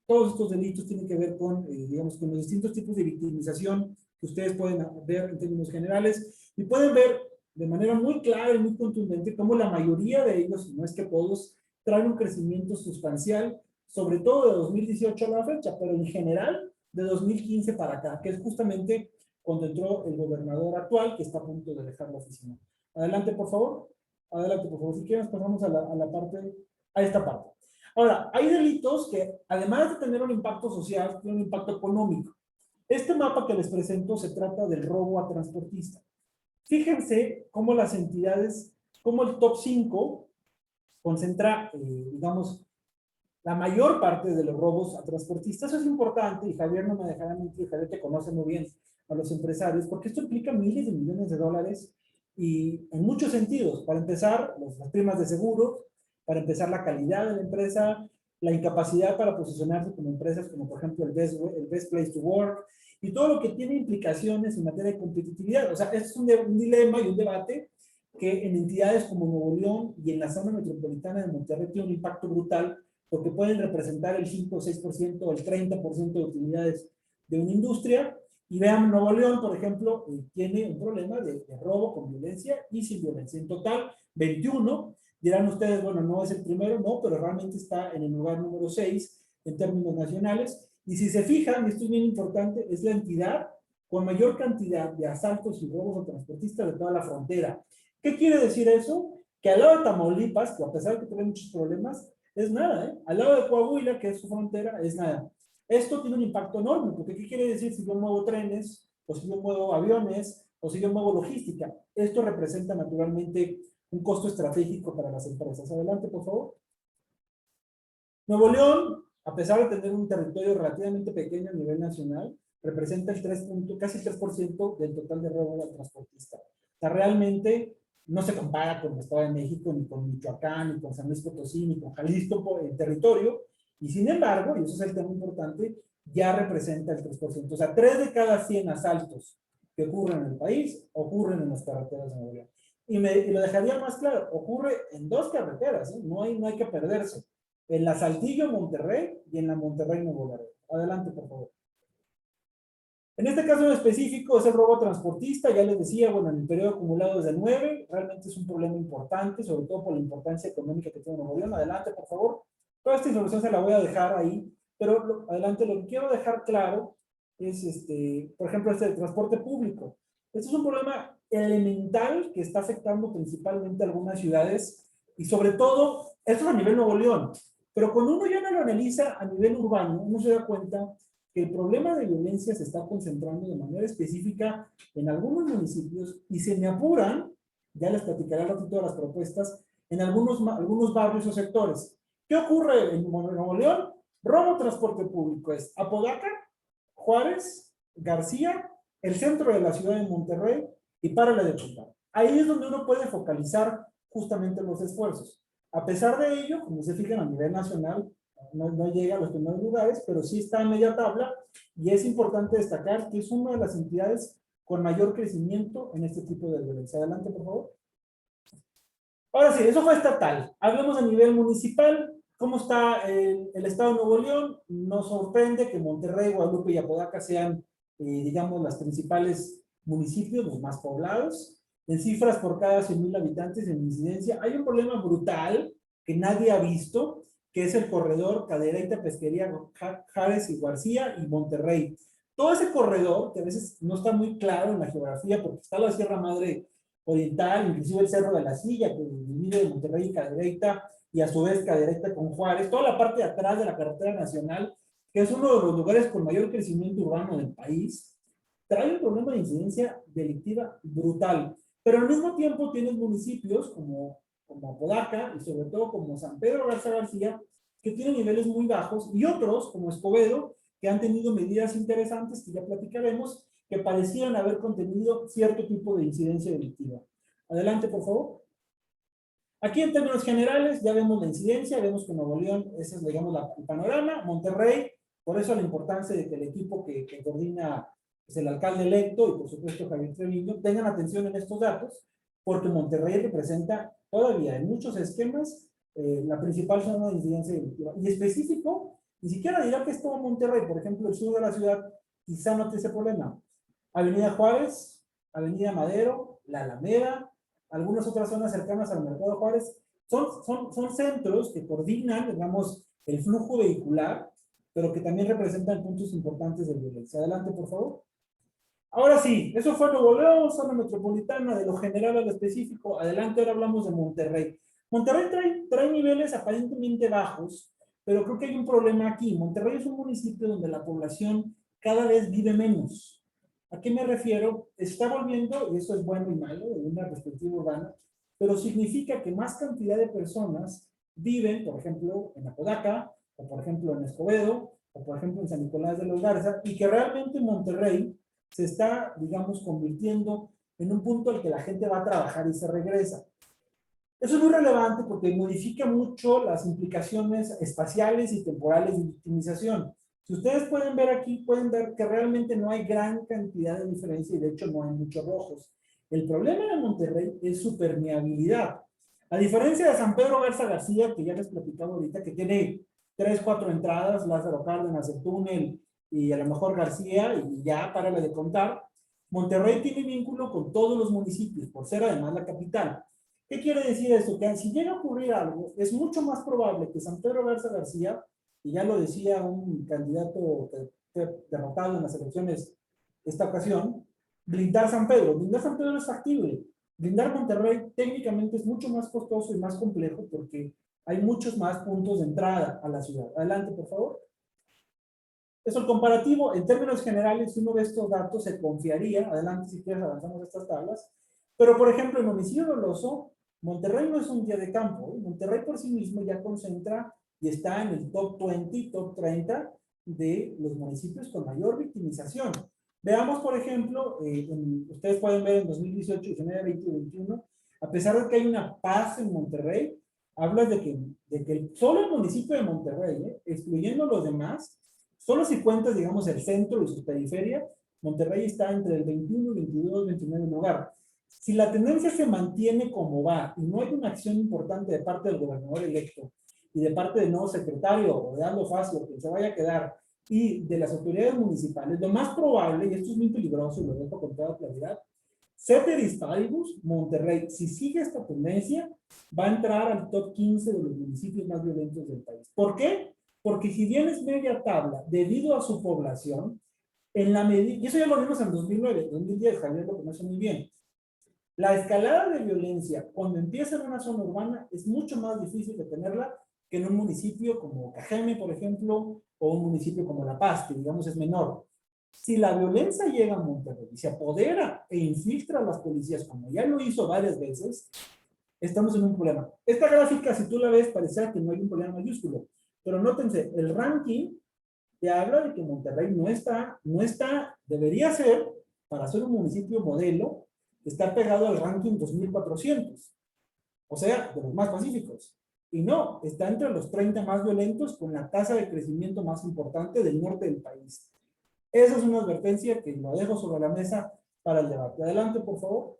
Speaker 4: Todos estos delitos tienen que ver con, digamos, con los distintos tipos de victimización que ustedes pueden ver en términos generales. Y pueden ver de manera muy clara y muy contundente cómo la mayoría de ellos, si no es que todos, traen un crecimiento sustancial, sobre todo de 2018 a la fecha, pero en general de 2015 para acá, que es justamente cuando entró el gobernador actual, que está a punto de dejar la oficina. Adelante, por favor. Adelante, por favor. Si quieren, pasamos a esta parte. Ahora, hay delitos que, además de tener un impacto social, tienen un impacto económico. Este mapa que les presento se trata del robo a transportista. Fíjense cómo las entidades, cómo el top 5 concentra, digamos, la mayor parte de los robos a transportistas. Eso es importante, y Javier no me dejará mentir, Javier te conoce muy bien a los empresarios, porque esto implica miles de millones de dólares, y en muchos sentidos. Para empezar, las primas de seguro, para empezar la calidad de la empresa, la incapacidad para posicionarse como empresas, como por ejemplo el best place to work, y todo lo que tiene implicaciones en materia de competitividad. O sea, es un dilema y un debate que en entidades como Nuevo León y en la zona metropolitana de Monterrey tiene un impacto brutal, porque pueden representar el 5 o 6% o el 30% de utilidades de una industria. Y vean, Nuevo León, por ejemplo, tiene un problema de robo con violencia y sin violencia. En total, 21. Dirán ustedes, bueno, no es el primero, no, pero realmente está en el lugar número 6 en términos nacionales. Y si se fijan, esto es bien importante, es la entidad con mayor cantidad de asaltos y robos a transportistas de toda la frontera. ¿Qué quiere decir eso? Que al lado de Tamaulipas, que a pesar de que tiene muchos problemas, es nada, ¿eh? Al lado de Coahuila, que es su frontera, es nada. Esto tiene un impacto enorme, porque ¿qué quiere decir si yo muevo trenes, o si yo muevo aviones, o si yo muevo logística? Esto representa naturalmente un costo estratégico para las empresas. Adelante, por favor. Nuevo León, a pesar de tener un territorio relativamente pequeño a nivel nacional, representa el casi 3% del total de robo al transportista. O sea, realmente no se compara con el Estado de México, ni con Michoacán, ni con San Luis Potosí, ni con Jalisco por el territorio, y sin embargo, y eso es el tema importante, ya representa el 3%. O sea, 3 de cada 100 asaltos que ocurren en el país ocurren en las carreteras de Nuevo León. Y lo dejaría más claro, ocurre en 2 carreteras, ¿eh? No hay que perderse. En la Saltillo, Monterrey, y en la Monterrey, Nuevo Laredo. Adelante, por favor. En este caso en específico es el robo transportista. Ya les decía, bueno, en el periodo acumulado es de 9. Realmente es un problema importante, sobre todo por la importancia económica que tiene Nuevo León. Adelante, por favor. Toda esta información se la voy a dejar ahí, pero adelante lo que quiero dejar claro es, por ejemplo, del transporte público. Este es un problema elemental que está afectando principalmente a algunas ciudades y sobre todo, esto es a nivel Nuevo León, pero cuando uno ya no lo analiza a nivel urbano, uno se da cuenta que el problema de violencia se está concentrando de manera específica en algunos municipios y se me apuran, ya les platicaré al ratito de las propuestas, en algunos barrios o sectores. ¿Qué ocurre en Nuevo León? Robo transporte público es Apodaca, Juárez, García, el centro de la ciudad de Monterrey y Párale de Contar. Ahí es donde uno puede focalizar justamente los esfuerzos. A pesar de ello, como se fijan a nivel nacional, no llega a los primeros lugares, pero sí está a media tabla y es importante destacar que es una de las entidades con mayor crecimiento en este tipo de violencia. Adelante, por favor. Ahora sí, eso fue estatal. Hablemos a nivel municipal. ¿Cómo está el estado de Nuevo León? Nos sorprende que Monterrey, Guadalupe y Apodaca sean, digamos, los principales municipios, los más poblados. En cifras por cada 100,000 habitantes en incidencia, hay un problema brutal que nadie ha visto, que es el corredor Cadereyta, Pesquería, Juárez y García y Monterrey. Todo ese corredor, que a veces no está muy claro en la geografía, porque está la Sierra Madre Oriental, inclusive el Cerro de la Silla, que divide Monterrey y Cadereyta, y a su vez Cadereyta con Juárez, toda la parte de atrás de la carretera nacional, que es uno de los lugares con mayor crecimiento urbano del país, trae un problema de incidencia delictiva brutal. Pero al mismo tiempo tienes municipios como Apodaca y sobre todo como San Pedro Garza García, que tienen niveles muy bajos, y otros como Escobedo, que han tenido medidas interesantes que ya platicaremos, que parecían haber contenido cierto tipo de incidencia delictiva. Adelante, por favor. Aquí en términos generales ya vemos la incidencia, vemos que Nuevo León, ese es, digamos, el panorama. Monterrey, por eso la importancia de que el equipo que coordina es el alcalde electo y por supuesto Javier Treviño, tengan atención en estos datos, porque Monterrey representa todavía en muchos esquemas la principal zona de incidencia delictiva. Y específico, ni siquiera dirá que es todo Monterrey, por ejemplo, el sur de la ciudad quizá no tiene ese problema. Avenida Juárez, Avenida Madero, La Alameda, algunas otras zonas cercanas al Mercado Juárez, son centros que coordinan, digamos, el flujo vehicular, pero que también representan puntos importantes de violencia. Adelante, por favor. Ahora sí, eso fue Nuevo León, zona metropolitana, de lo general a lo específico. Adelante, ahora hablamos de Monterrey. Monterrey trae niveles aparentemente bajos, pero creo que hay un problema aquí. Monterrey es un municipio donde la población cada vez vive menos. ¿A qué me refiero? Está volviendo, y eso es bueno y malo, de una perspectiva urbana, pero significa que más cantidad de personas viven, por ejemplo, en Apodaca, o por ejemplo en Escobedo, o por ejemplo en San Nicolás de los Garza, y que realmente Monterrey se está, digamos, convirtiendo en un punto al que la gente va a trabajar y se regresa. Eso es muy relevante porque modifica mucho las implicaciones espaciales y temporales de victimización. Si ustedes pueden ver aquí, pueden ver que realmente no hay gran cantidad de diferencia y de hecho no hay muchos rojos. El problema de Monterrey es su permeabilidad. A diferencia de San Pedro Garza García, que ya les platicaba ahorita, que tiene 3, 4 entradas, Lázaro Cárdenas, el túnel, y a lo mejor García, y ya párale de contar, Monterrey tiene vínculo con todos los municipios, por ser además la capital. ¿Qué quiere decir esto? Que si llega a ocurrir algo, es mucho más probable que San Pedro Garza García, y ya lo decía un candidato que fue derrotado en las elecciones esta ocasión, blindar San Pedro. Blindar San Pedro es factible. Blindar Monterrey técnicamente es mucho más costoso y más complejo porque hay muchos más puntos de entrada a la ciudad. Adelante, por favor. Eso, el comparativo, en términos generales, si uno ve estos datos, se confiaría, adelante si quieres avanzamos estas tablas, pero por ejemplo, en homicidio doloso, Monterrey no es un día de campo, ¿eh? Monterrey por sí mismo ya concentra y está en el top 20, top 30 de los municipios con mayor victimización. Veamos, por ejemplo, ustedes pueden ver en 2018, 19, 20 y 21, a pesar de que hay una paz en Monterrey, habla de que solo el municipio de Monterrey, excluyendo los demás, solo si cuentas, digamos, el centro y sus periferias, Monterrey está entre el 21, 22, 29 lugar. Si la tendencia se mantiene como va y no hay una acción importante de parte del gobernador electo y de parte del nuevo secretario o de Aldo Facio, que se vaya a quedar, y de las autoridades municipales, lo más probable, y esto es muy peligroso y lo dejo con toda claridad, Ceteris paribus, Monterrey, si sigue esta tendencia, va a entrar al top 15 de los municipios más violentos del país. ¿Por qué? Porque si bien es media tabla, debido a su población, en la medida, y eso ya lo vimos en 2009, 2010, Javier lo conoce muy bien, la escalada de violencia cuando empieza en una zona urbana es mucho más difícil de tenerla que en un municipio como Cajeme, por ejemplo, o un municipio como La Paz, que digamos es menor. Si la violencia llega a Monterrey y se apodera e infiltra a las policías, como ya lo hizo varias veces, estamos en un problema. Esta gráfica, si tú la ves, parece que no hay un problema mayúsculo, pero nótense, el ranking te habla de que Monterrey no está, debería ser, para ser un municipio modelo, está pegado al ranking 2400, o sea, de los más pacíficos. Y no, está entre los 30 más violentos con la tasa de crecimiento más importante del norte del país. Esa es una advertencia que lo dejo sobre la mesa para el debate. Adelante, por favor.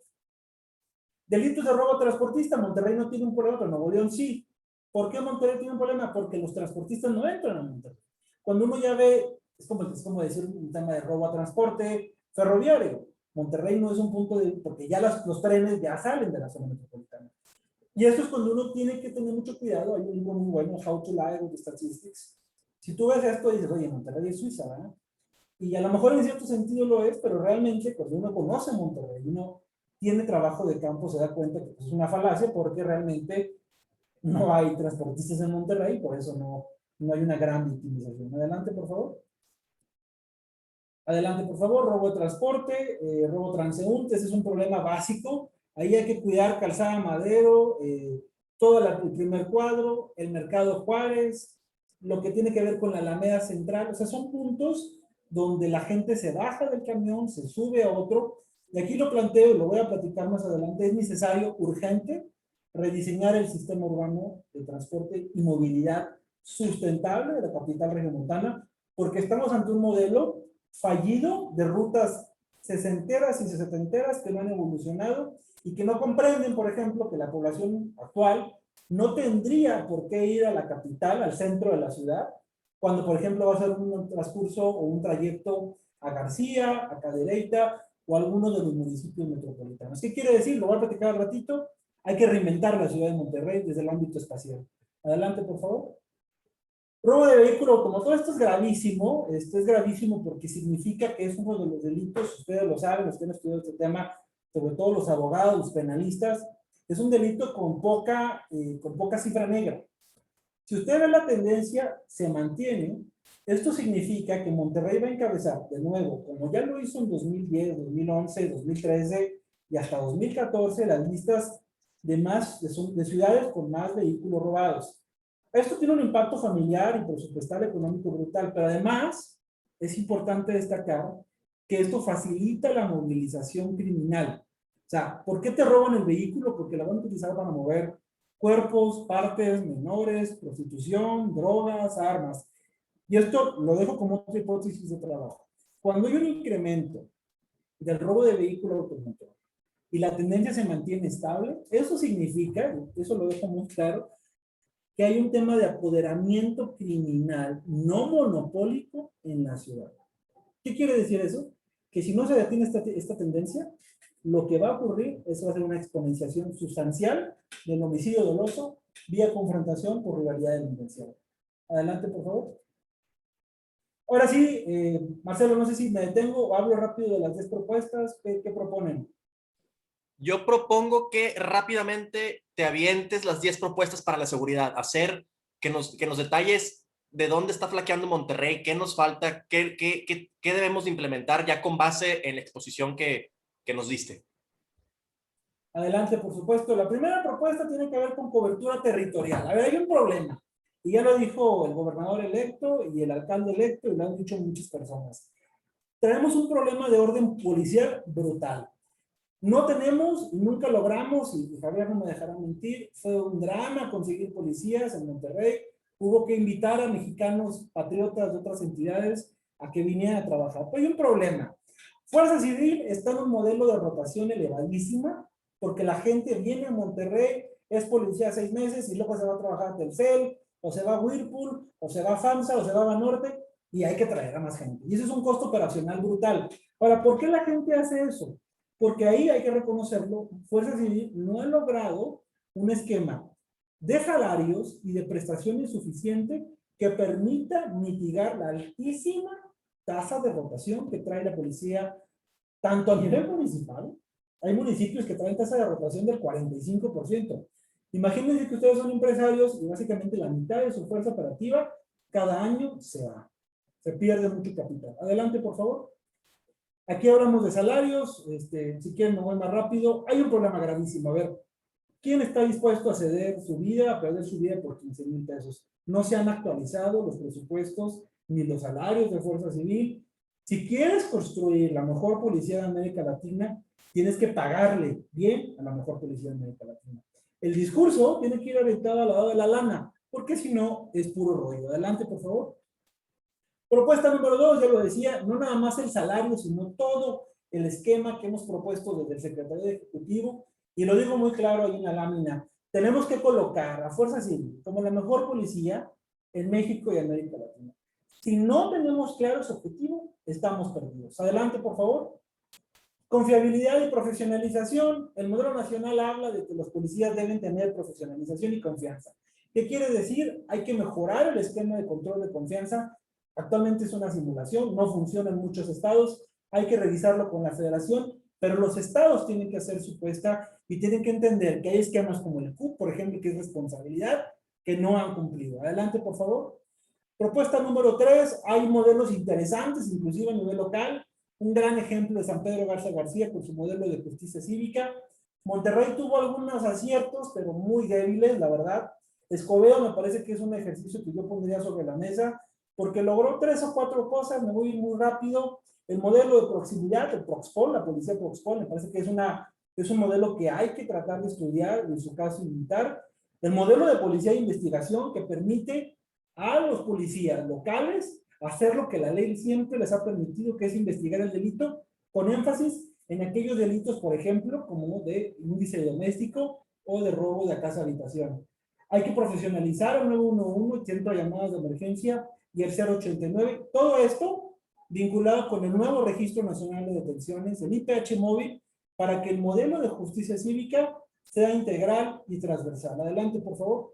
Speaker 4: Delitos de robo transportista. Monterrey no tiene un problema, pero Nuevo León sí. ¿Por qué Monterrey tiene un problema? Porque los transportistas no entran a Monterrey. Cuando uno ya ve, es como decir un tema de robo a transporte ferroviario. Monterrey no es un punto de, porque ya los trenes ya salen de la zona metropolitana. Y esto es cuando uno tiene que tener mucho cuidado. Hay un libro muy bueno, How to Lie with Statistics. Si tú ves esto, dices, oye, Monterrey es Suiza, ¿verdad? Y a lo mejor en cierto sentido lo es, pero realmente cuando uno conoce Monterrey, uno tiene trabajo de campo, se da cuenta que es una falacia porque realmente no hay transportistas en Monterrey, por eso no hay una gran victimización. Adelante, por favor. Adelante, por favor. Robo de transporte, robo transeúnte, ese es un problema básico. Ahí hay que cuidar Calzada Madero, todo el primer cuadro, el Mercado Juárez, lo que tiene que ver con la Alameda Central. O sea, son puntos donde la gente se baja del camión, se sube a otro. Y aquí lo planteo y lo voy a platicar más adelante. Es necesario, urgente, rediseñar el sistema urbano de transporte y movilidad sustentable de la capital regiomontana, porque estamos ante un modelo fallido de rutas sesenteras y sesenteras que no han evolucionado y que no comprenden, por ejemplo, que la población actual no tendría por qué ir a la capital, al centro de la ciudad, cuando, por ejemplo, va a ser un transcurso o un trayecto a García, a Cadereyta o a alguno de los municipios metropolitanos. ¿Qué quiere decir? Lo voy a platicar al ratito. Hay que reinventar la ciudad de Monterrey desde el ámbito espacial. Adelante, por favor. Robo de vehículo, como todo esto es gravísimo porque significa que es uno de los delitos, ustedes lo saben, los que han estudiado este tema, sobre todo los abogados, los penalistas, es un delito con poca cifra negra. Si usted ve la tendencia, se mantiene, esto significa que Monterrey va a encabezar de nuevo, como ya lo hizo en 2010, 2011, 2013 y hasta 2014, las listas de ciudades con más vehículos robados. Esto tiene un impacto familiar y presupuestal económico brutal, pero además es importante destacar que esto facilita la movilización criminal. O sea, ¿por qué te roban el vehículo? Porque la van a utilizar para mover cuerpos, partes, menores, prostitución, drogas, armas. Y esto lo dejo como otra hipótesis de trabajo. Cuando hay un incremento del robo de vehículos automotor y la tendencia se mantiene estable, eso significa, eso lo dejo muy claro, que hay un tema de apoderamiento criminal no monopólico en la ciudad. ¿Qué quiere decir eso? Que si no se detiene esta tendencia, lo que va a ocurrir es va a ser una exponenciación sustancial del homicidio doloso vía confrontación por rivalidad delincuencial. Adelante, por favor. Ahora sí, Marcelo, no sé si me detengo o hablo rápido de las 10 propuestas. ¿Qué proponen?
Speaker 2: Yo propongo que rápidamente te avientes las 10 propuestas para la seguridad, que nos detalles de dónde está flaqueando Monterrey, qué nos falta, qué debemos de implementar ya con base en la exposición que nos diste.
Speaker 4: Adelante, por supuesto. La primera propuesta tiene que ver con cobertura territorial. A ver, hay un problema, y ya lo dijo el gobernador electo y el alcalde electo, y lo han dicho muchas personas. Tenemos un problema de orden policial brutal. No tenemos, nunca logramos, y Javier no me dejará mentir, fue un drama conseguir policías en Monterrey. Hubo que invitar a mexicanos patriotas de otras entidades a que vinieran a trabajar. Pero hay un problema. Fuerza Civil está en un modelo de rotación elevadísima, porque la gente viene a Monterrey, es policía 6 meses y luego se va a trabajar a Telcel, o se va a Whirlpool, o se va a FAMSA, o se va a Banorte, y hay que traer a más gente. Y eso es un costo operacional brutal. Ahora, ¿por qué la gente hace eso? porque ahí hay que reconocerlo, Fuerza Civil no ha logrado un esquema de salarios y de prestaciones suficiente que permita mitigar la altísima tasa de rotación que trae la policía, tanto a nivel municipal. Hay municipios que traen tasa de rotación del 45%. Imagínense que ustedes son empresarios y básicamente la mitad de su fuerza operativa cada año se va. Se pierde mucho capital. Adelante, por favor. Aquí hablamos de salarios. Si quieren, me voy más rápido. Hay un problema gravísimo. A ver, ¿quién está dispuesto a ceder su vida, a perder su vida por 15,000 pesos? No se han actualizado los presupuestos ni los salarios de Fuerza Civil. Si quieres construir la mejor policía de América Latina, tienes que pagarle bien a la mejor policía de América Latina. El discurso tiene que ir orientado al lado de la lana, porque si no, es puro rollo. Adelante, por favor. Propuesta número 2, ya lo decía, no nada más el salario, sino todo el esquema que hemos propuesto desde el Secretario Ejecutivo, y lo digo muy claro ahí en la lámina. Tenemos que colocar a Fuerza Civil como la mejor policía en México y América Latina. Si no tenemos claro ese objetivo, estamos perdidos. Adelante, por favor. Confiabilidad y profesionalización. El modelo nacional habla de que los policías deben tener profesionalización y confianza. ¿Qué quiere decir? Hay que mejorar el esquema de control de confianza. Actualmente es una simulación, no funciona en muchos estados. Hay que revisarlo con la federación, pero los estados tienen que hacer su puesta y tienen que entender que hay esquemas como el CUP, por ejemplo, que es responsabilidad, que no han cumplido. Adelante, por favor. Propuesta número 3, hay modelos interesantes, inclusive a nivel local. Un gran ejemplo de San Pedro Garza García con su modelo de justicia cívica. Monterrey tuvo algunos aciertos, pero muy débiles, la verdad. Escobedo me parece que es un ejercicio que yo pondría sobre la mesa, porque logró 3 o 4 cosas, me voy muy rápido. El modelo de proximidad, el Proxpol, la policía Proxpol, me parece que es un modelo que hay que tratar de estudiar, en su caso imitar. El modelo de policía de investigación que permite a los policías locales hacer lo que la ley siempre les ha permitido, que es investigar el delito, con énfasis en aquellos delitos, por ejemplo, como de índice doméstico o de robo de casa habitación. Hay que profesionalizar el 911, el centro de llamadas de emergencia y el 089. Todo esto vinculado con el nuevo Registro Nacional de Detenciones, el IPH móvil, para que el modelo de justicia cívica sea integral y transversal. Adelante, por favor.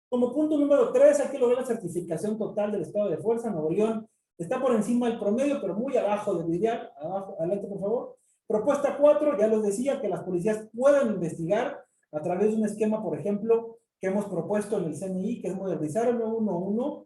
Speaker 4: Como punto número 3, hay que lograr la certificación total del estado de fuerza. Nuevo León está por encima del promedio, pero muy abajo del ideal. Adelante, por favor. Propuesta 4, ya les decía, que las policías puedan investigar a través de un esquema, por ejemplo, que hemos propuesto en el CNI, que es modernizar el 911,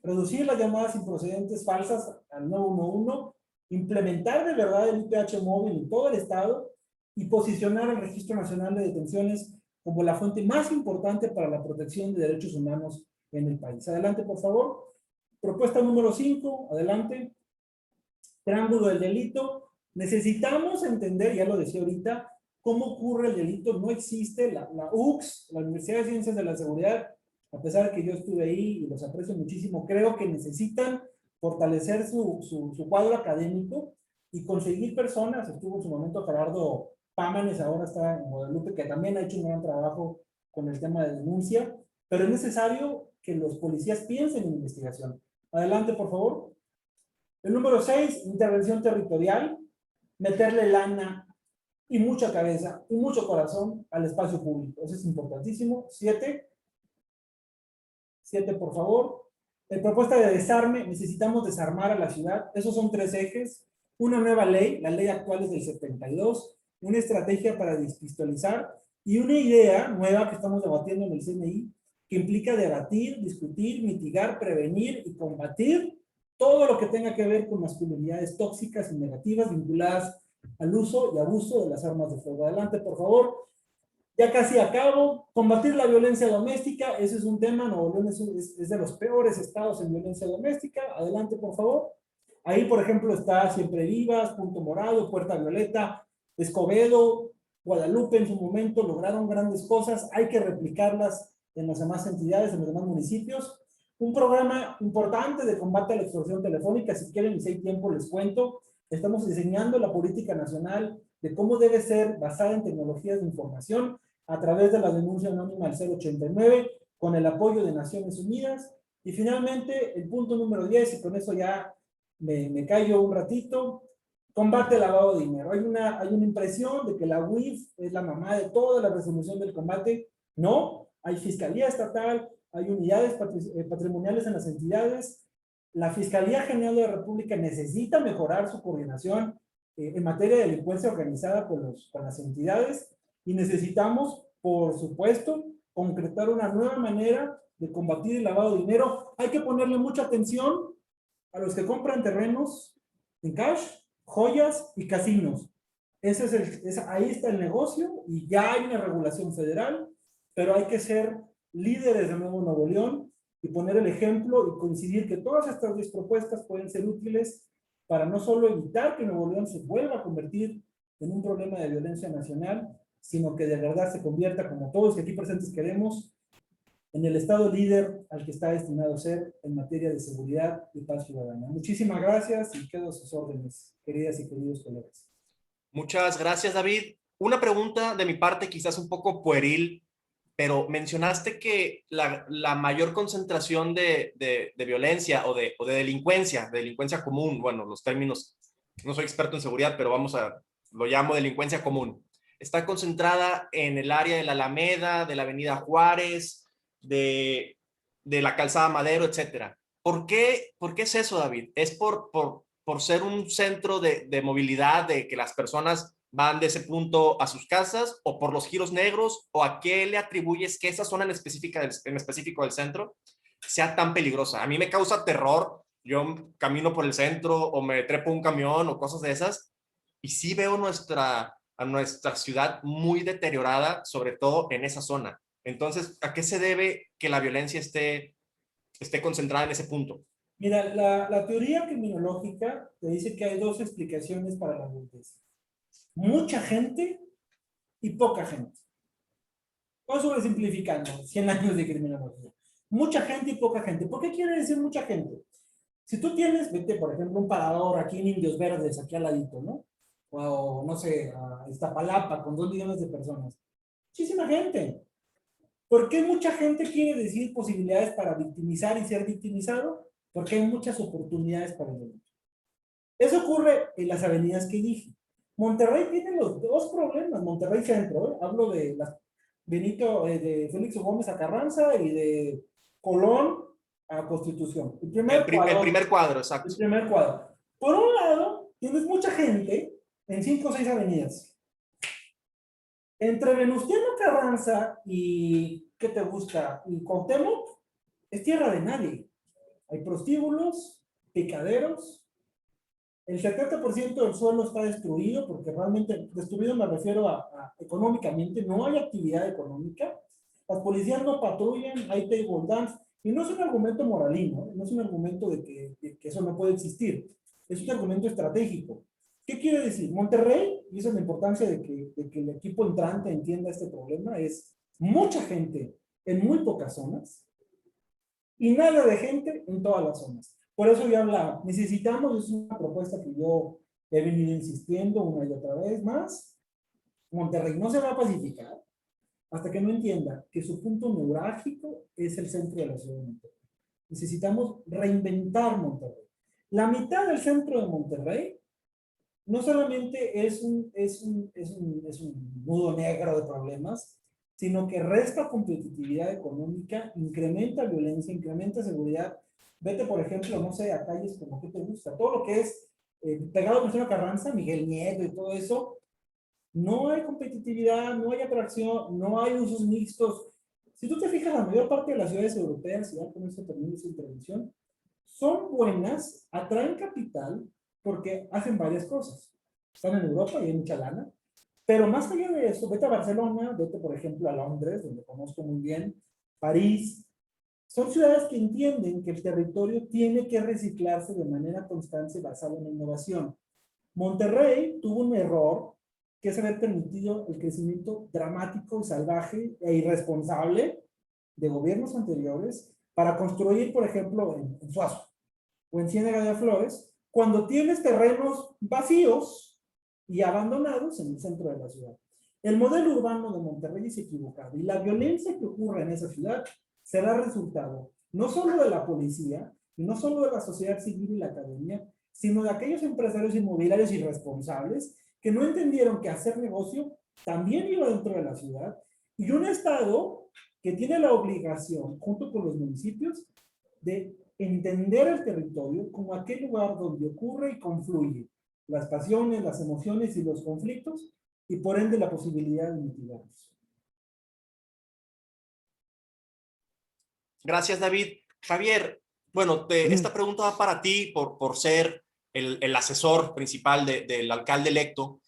Speaker 4: reducir las llamadas improcedentes falsas al 911, implementar de verdad el IPH móvil en todo el estado y posicionar el Registro Nacional de Detenciones como la fuente más importante para la protección de derechos humanos en el país. Adelante, por favor. Propuesta número 5, adelante. Triángulo del delito. Necesitamos entender, ya lo decía ahorita, cómo ocurre el delito. No existe la UCS, la Universidad de Ciencias de la Seguridad, a pesar de que yo estuve ahí y los aprecio muchísimo, creo que necesitan fortalecer su cuadro académico y conseguir personas. Estuvo en su momento Gerardo Pámanes, ahora está en Guadalupe, que también ha hecho un gran trabajo con el tema de denuncia, pero es necesario que los policías piensen en investigación. Adelante, por favor. El número 6, intervención territorial, meterle lana y mucha cabeza y mucho corazón al espacio público. Eso es importantísimo. 7, por favor. Propuesta de desarme, necesitamos desarmar a la ciudad. Esos son 3 ejes. Una nueva ley, la ley actual es del 72, una estrategia para despistolizar y una idea nueva que estamos debatiendo en el CNI que implica debatir, discutir, mitigar, prevenir y combatir todo lo que tenga que ver con masculinidades tóxicas y negativas vinculadas al uso y abuso de las armas de fuego. Adelante, por favor. Ya casi acabo. Combatir la violencia doméstica, ese es un tema. Nuevo León es de los peores estados en violencia doméstica. Adelante, por favor. Ahí, por ejemplo, está Siempre Vivas, Punto Morado, Puerta Violeta, Escobedo, Guadalupe en su momento lograron grandes cosas. Hay que replicarlas en las demás entidades, en los demás municipios. Un programa importante de combate a la extorsión telefónica. Si quieren y si hay tiempo les cuento. Estamos diseñando la política nacional de cómo debe ser basada en tecnologías de información a través de la denuncia anónima al 089 con el apoyo de Naciones Unidas. Y finalmente, el punto número 10, y con eso ya me callo un ratito, combate al lavado de dinero. Hay una impresión de que la UIF es la mamá de toda la resolución del combate. No, hay fiscalía estatal, hay unidades patrimoniales en las entidades. La Fiscalía General de la República necesita mejorar su coordinación en materia de delincuencia organizada con las entidades, y necesitamos, por supuesto, concretar una nueva manera de combatir el lavado de dinero. Hay que ponerle mucha atención a los que compran terrenos en cash, joyas y casinos. Ahí está el negocio, y ya hay una regulación federal, pero hay que ser líderes de nuevo Nuevo León y poner el ejemplo y coincidir que todas estas 10 propuestas pueden ser útiles para no solo evitar que Nuevo León se vuelva a convertir en un problema de violencia nacional, sino que de verdad se convierta, como todos que aquí presentes queremos, en el estado líder al que está destinado a ser en materia de seguridad y paz ciudadana. Muchísimas gracias y quedo a sus órdenes, queridas y queridos colegas.
Speaker 2: Muchas gracias, David. Una pregunta de mi parte, quizás un poco pueril, pero mencionaste que la mayor concentración de violencia o de delincuencia común, bueno, los términos, no soy experto en seguridad, pero lo llamo delincuencia común, está concentrada en el área de la Alameda, de la Avenida Juárez, de la Calzada Madero, etcétera. ¿Por qué es eso, David? ¿Es por ser un centro de movilidad, de que las personas van de ese punto a sus casas, o por los giros negros, o a qué le atribuyes que esa zona en específico del centro sea tan peligrosa? A mí me causa terror. Yo camino por el centro o me trepo un camión o cosas de esas, y sí veo a nuestra ciudad muy deteriorada, sobre todo en esa zona. Entonces, ¿a qué se debe que la violencia esté concentrada en ese punto?
Speaker 4: Mira, la teoría criminológica te dice que hay dos explicaciones para la violencia: mucha gente y poca gente. Vamos sobresimplificando, 100 años de criminología. Mucha gente y poca gente. ¿Por qué quiere decir mucha gente? Si tú tienes, vete, por ejemplo, un parador aquí en Indios Verdes, aquí al ladito, ¿no? O no sé, a Iztapalapa, con 2 millones de personas. Muchísima gente. ¿Por qué mucha gente quiere decir posibilidades para victimizar y ser victimizado? Porque hay muchas oportunidades para el delito. Eso ocurre en las avenidas que dije. Monterrey tiene los dos problemas. Monterrey Centro, hablo de de Félix Gómez a Carranza y de Colón a Constitución.
Speaker 2: El primer cuadro, exacto.
Speaker 4: El primer cuadro. Por un lado, tienes mucha gente en 5 o 6 avenidas. Entre Venustiano Carranza y, ¿qué te gusta? Y Cuauhtémoc, es tierra de nadie. Hay prostíbulos, picaderos. El 70% del suelo está destruido, porque realmente, destruido me refiero económicamente, no hay actividad económica. Las policías no patrullan, hay table dance, y no es un argumento moralino, no es un argumento de que eso no puede existir, es un argumento estratégico. ¿Qué quiere decir? Monterrey, y esa es la importancia de que el equipo entrante entienda este problema, es mucha gente en muy pocas zonas y nada de gente en todas las zonas. Por eso yo hablaba, necesitamos, es una propuesta que yo he venido insistiendo una y otra vez más, Monterrey no se va a pacificar hasta que no entienda que su punto neurálgico es el centro de la ciudad de Monterrey. Necesitamos reinventar Monterrey. La mitad del centro de Monterrey no solamente es un nudo negro de problemas, sino que resta competitividad económica, incrementa violencia, incrementa seguridad. Vete, por ejemplo, no sé, a calles como ¿qué te gusta? Todo lo que es pegado a Venustiano Carranza, Miguel Nieto y todo eso, no hay competitividad, no hay atracción, no hay usos mixtos. Si tú te fijas, la mayor parte de las ciudades europeas, y ya con esto termino su intervención, son buenas, atraen capital, porque hacen varias cosas. Están en Europa y hay mucha lana. Pero más allá de eso, vete a Barcelona, vete por ejemplo a Londres, donde conozco muy bien, París. Son ciudades que entienden que el territorio tiene que reciclarse de manera constante basado en la innovación. Monterrey tuvo un error, que es haber permitido el crecimiento dramático, salvaje e irresponsable de gobiernos anteriores para construir, por ejemplo, en Suazo o en Ciénaga de Flores, cuando tienes terrenos vacíos y abandonados en el centro de la ciudad. El modelo urbano de Monterrey es equivocado, y la violencia que ocurre en esa ciudad será resultado no solo de la policía, y no solo de la sociedad civil y la academia, sino de aquellos empresarios inmobiliarios irresponsables que no entendieron que hacer negocio también iba dentro de la ciudad, y un Estado que tiene la obligación, junto con los municipios, de entender el territorio como aquel lugar donde ocurre y confluye las pasiones, las emociones y los conflictos, y por ende la posibilidad de mitigarlos.
Speaker 2: Gracias, David. Javier, bueno, esta pregunta va para ti por ser el asesor principal del alcalde electo.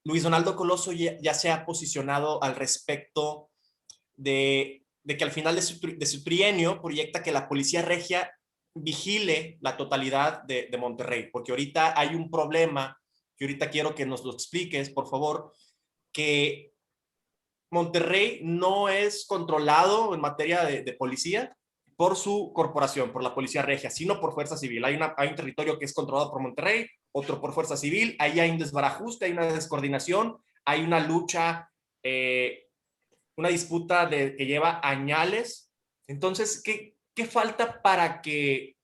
Speaker 2: Luis Donaldo Colosio ya se ha posicionado al respecto de que al final de su trienio proyecta que la policía regia vigile la totalidad de Monterrey, porque ahorita hay un problema que ahorita quiero que nos lo expliques, por favor, que Monterrey no es controlado en materia de policía por su corporación, por la policía regia, sino por fuerza civil. Hay un territorio que es controlado por Monterrey, otro por fuerza civil, ahí hay un desbarajuste, hay una descoordinación, hay una lucha, una disputa que lleva añales. Entonces, ¿qué falta para que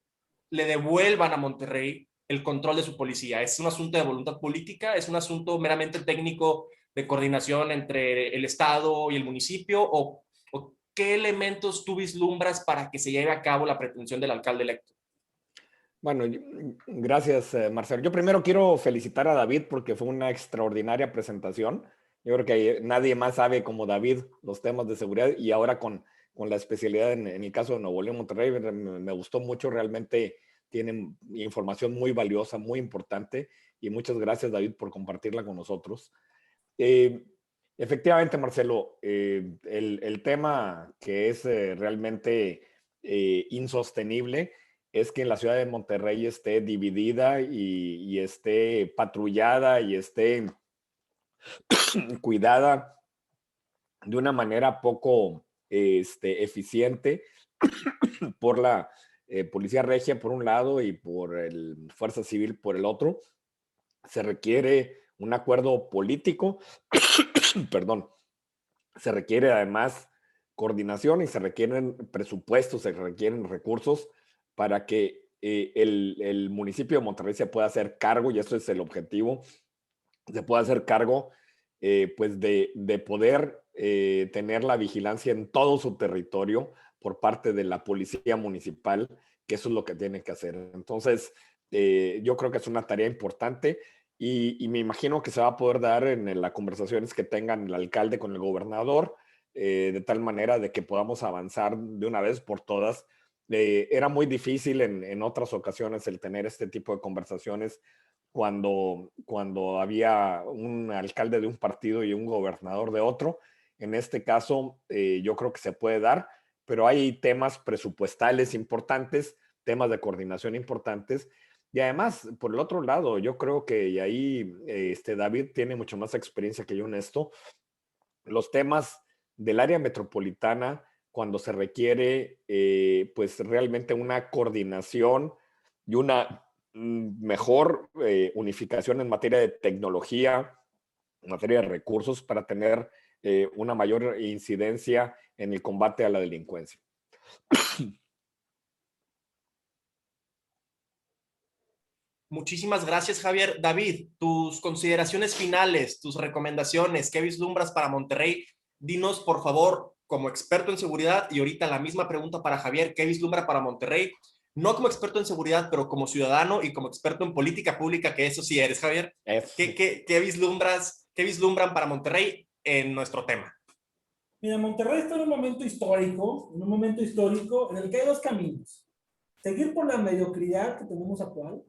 Speaker 2: le devuelvan a Monterrey el control de su policía? ¿Es un asunto de voluntad política? ¿Es un asunto meramente técnico de coordinación entre el Estado y el municipio? ¿O qué elementos tú vislumbras para que se lleve a cabo la pretensión del alcalde electo?
Speaker 3: Bueno, gracias, Marcelo. Yo primero quiero felicitar a David porque fue una extraordinaria presentación. Yo creo que nadie más sabe como David los temas de seguridad, y ahora con la especialidad en el caso de Nuevo León, Monterrey, me gustó mucho. Realmente tienen información muy valiosa, muy importante, y muchas gracias, David, por compartirla con nosotros. Efectivamente, Marcelo, el tema que es realmente insostenible es que en la ciudad de Monterrey esté dividida y esté patrullada y esté cuidada de una manera poco eficiente por la Policía Regia por un lado y por el Fuerza Civil por el otro. Se requiere un acuerdo político, perdón, se requiere además coordinación y se requieren presupuestos, se requieren recursos para que el municipio de Monterrey se pueda hacer cargo, y eso es el objetivo, se pueda hacer cargo pues de poder tener la vigilancia en todo su territorio por parte de la policía municipal, que eso es lo que tiene que hacer. Entonces, yo creo que es una tarea importante, y me imagino que se va a poder dar en las conversaciones que tengan el alcalde con el gobernador, de tal manera de que podamos avanzar de una vez por todas. Era muy difícil en otras ocasiones el tener este tipo de conversaciones cuando había un alcalde de un partido y un gobernador de otro. En este caso, yo creo que se puede dar, pero hay temas presupuestales importantes, temas de coordinación importantes. Y además, por el otro lado, yo creo que y ahí David tiene mucho más experiencia que yo en esto, los temas del área metropolitana, cuando se requiere pues realmente una coordinación y una mejor unificación en materia de tecnología, en materia de recursos, para tener una mayor incidencia en el combate a la delincuencia.
Speaker 2: Muchísimas gracias, Javier. David, tus consideraciones finales, tus recomendaciones, ¿qué vislumbras para Monterrey? Dinos, por favor, como experto en seguridad, y ahorita la misma pregunta para Javier, ¿qué vislumbra para Monterrey? No como experto en seguridad, pero como ciudadano y como experto en política pública, que eso sí eres, Javier. ¿Qué vislumbran para Monterrey en nuestro tema?
Speaker 4: Mira, Monterrey está en un momento histórico, en el que hay dos caminos. Seguir por la mediocridad que tenemos actual.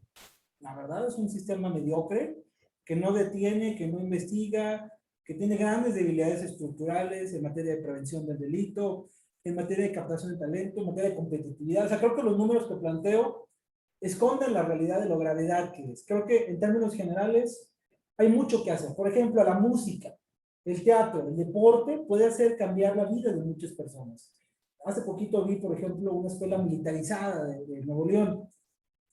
Speaker 4: La verdad es un sistema mediocre que no detiene, que no investiga, que tiene grandes debilidades estructurales en materia de prevención del delito, en materia de captación de talento, en materia de competitividad. O sea, creo que los números que planteo esconden la realidad de lo gravedad que es. Creo que en términos generales hay mucho que hacer. Por ejemplo, la música, el teatro, el deporte puede hacer cambiar la vida de muchas personas. Hace poquito vi, por ejemplo, una escuela militarizada de Nuevo León.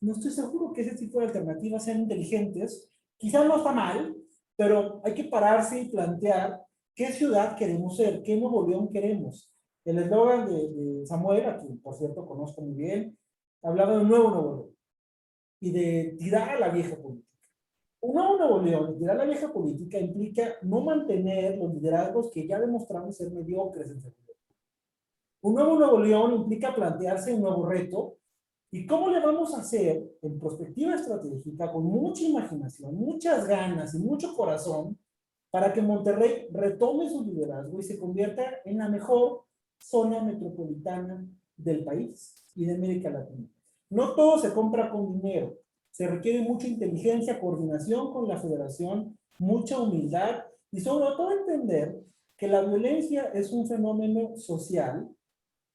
Speaker 4: No estoy seguro que ese tipo de alternativas sean inteligentes. Quizás no está mal, pero hay que pararse y plantear qué ciudad queremos ser, qué Nuevo León queremos. El eslogan de Samuel, a quien por cierto conozco muy bien, hablaba de un nuevo Nuevo León. y de tirar a la vieja política. Un nuevo Nuevo León, tirar a la vieja política implica no mantener los liderazgos que ya demostramos ser mediocres en seguridad. Un nuevo Nuevo León implica plantearse un nuevo reto. ¿Y cómo le vamos a hacer en perspectiva estratégica, con mucha imaginación, muchas ganas y mucho corazón, para que Monterrey retome su liderazgo y se convierta en la mejor zona metropolitana del país y de América Latina? No todo se compra con dinero. Se requiere mucha inteligencia, coordinación con la federación, mucha humildad y sobre todo entender que la violencia es un fenómeno social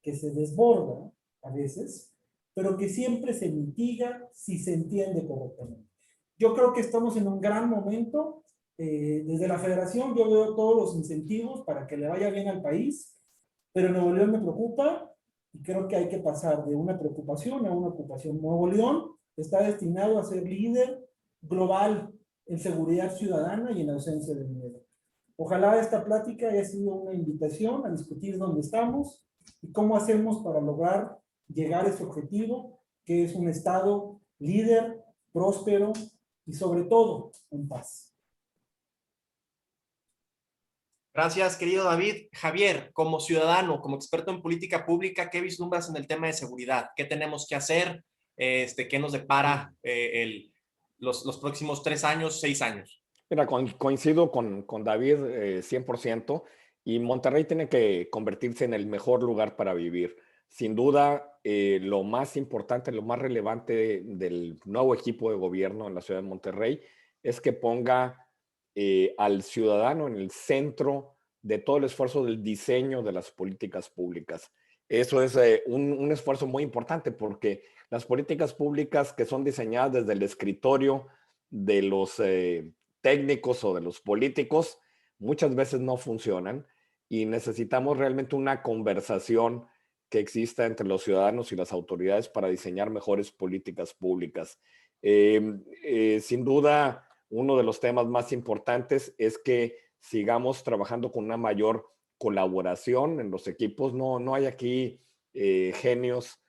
Speaker 4: que se desborda a veces, pero que siempre se mitiga si se entiende correctamente. Yo creo que estamos en un gran momento. Desde la federación yo veo todos los incentivos para que le vaya bien al país, pero Nuevo León me preocupa y creo que hay que pasar de una preocupación a una ocupación. Nuevo León está destinado a ser líder global en seguridad ciudadana y en ausencia de miedo. Ojalá esta plática haya sido una invitación a discutir dónde estamos y cómo hacemos para lograr llegar a ese objetivo, que es un Estado líder, próspero y sobre todo en paz.
Speaker 2: Gracias, querido David. Javier, como ciudadano, como experto en política pública, ¿qué vislumbras en el tema de seguridad? ¿Qué tenemos que hacer? ¿Qué nos depara los próximos 3 años, 6 años?
Speaker 3: Mira, coincido con David 100%, y Monterrey tiene que convertirse en el mejor lugar para vivir. Sin duda, lo más importante, lo más relevante del nuevo equipo de gobierno en la ciudad de Monterrey es que ponga al ciudadano en el centro de todo el esfuerzo del diseño de las políticas públicas. Eso es un esfuerzo muy importante, porque las políticas públicas que son diseñadas desde el escritorio de los técnicos o de los políticos muchas veces no funcionan, y necesitamos realmente una conversación que exista entre los ciudadanos y las autoridades para diseñar mejores políticas públicas. Sin duda, uno de los temas más importantes es que sigamos trabajando con una mayor colaboración en los equipos. No hay aquí genios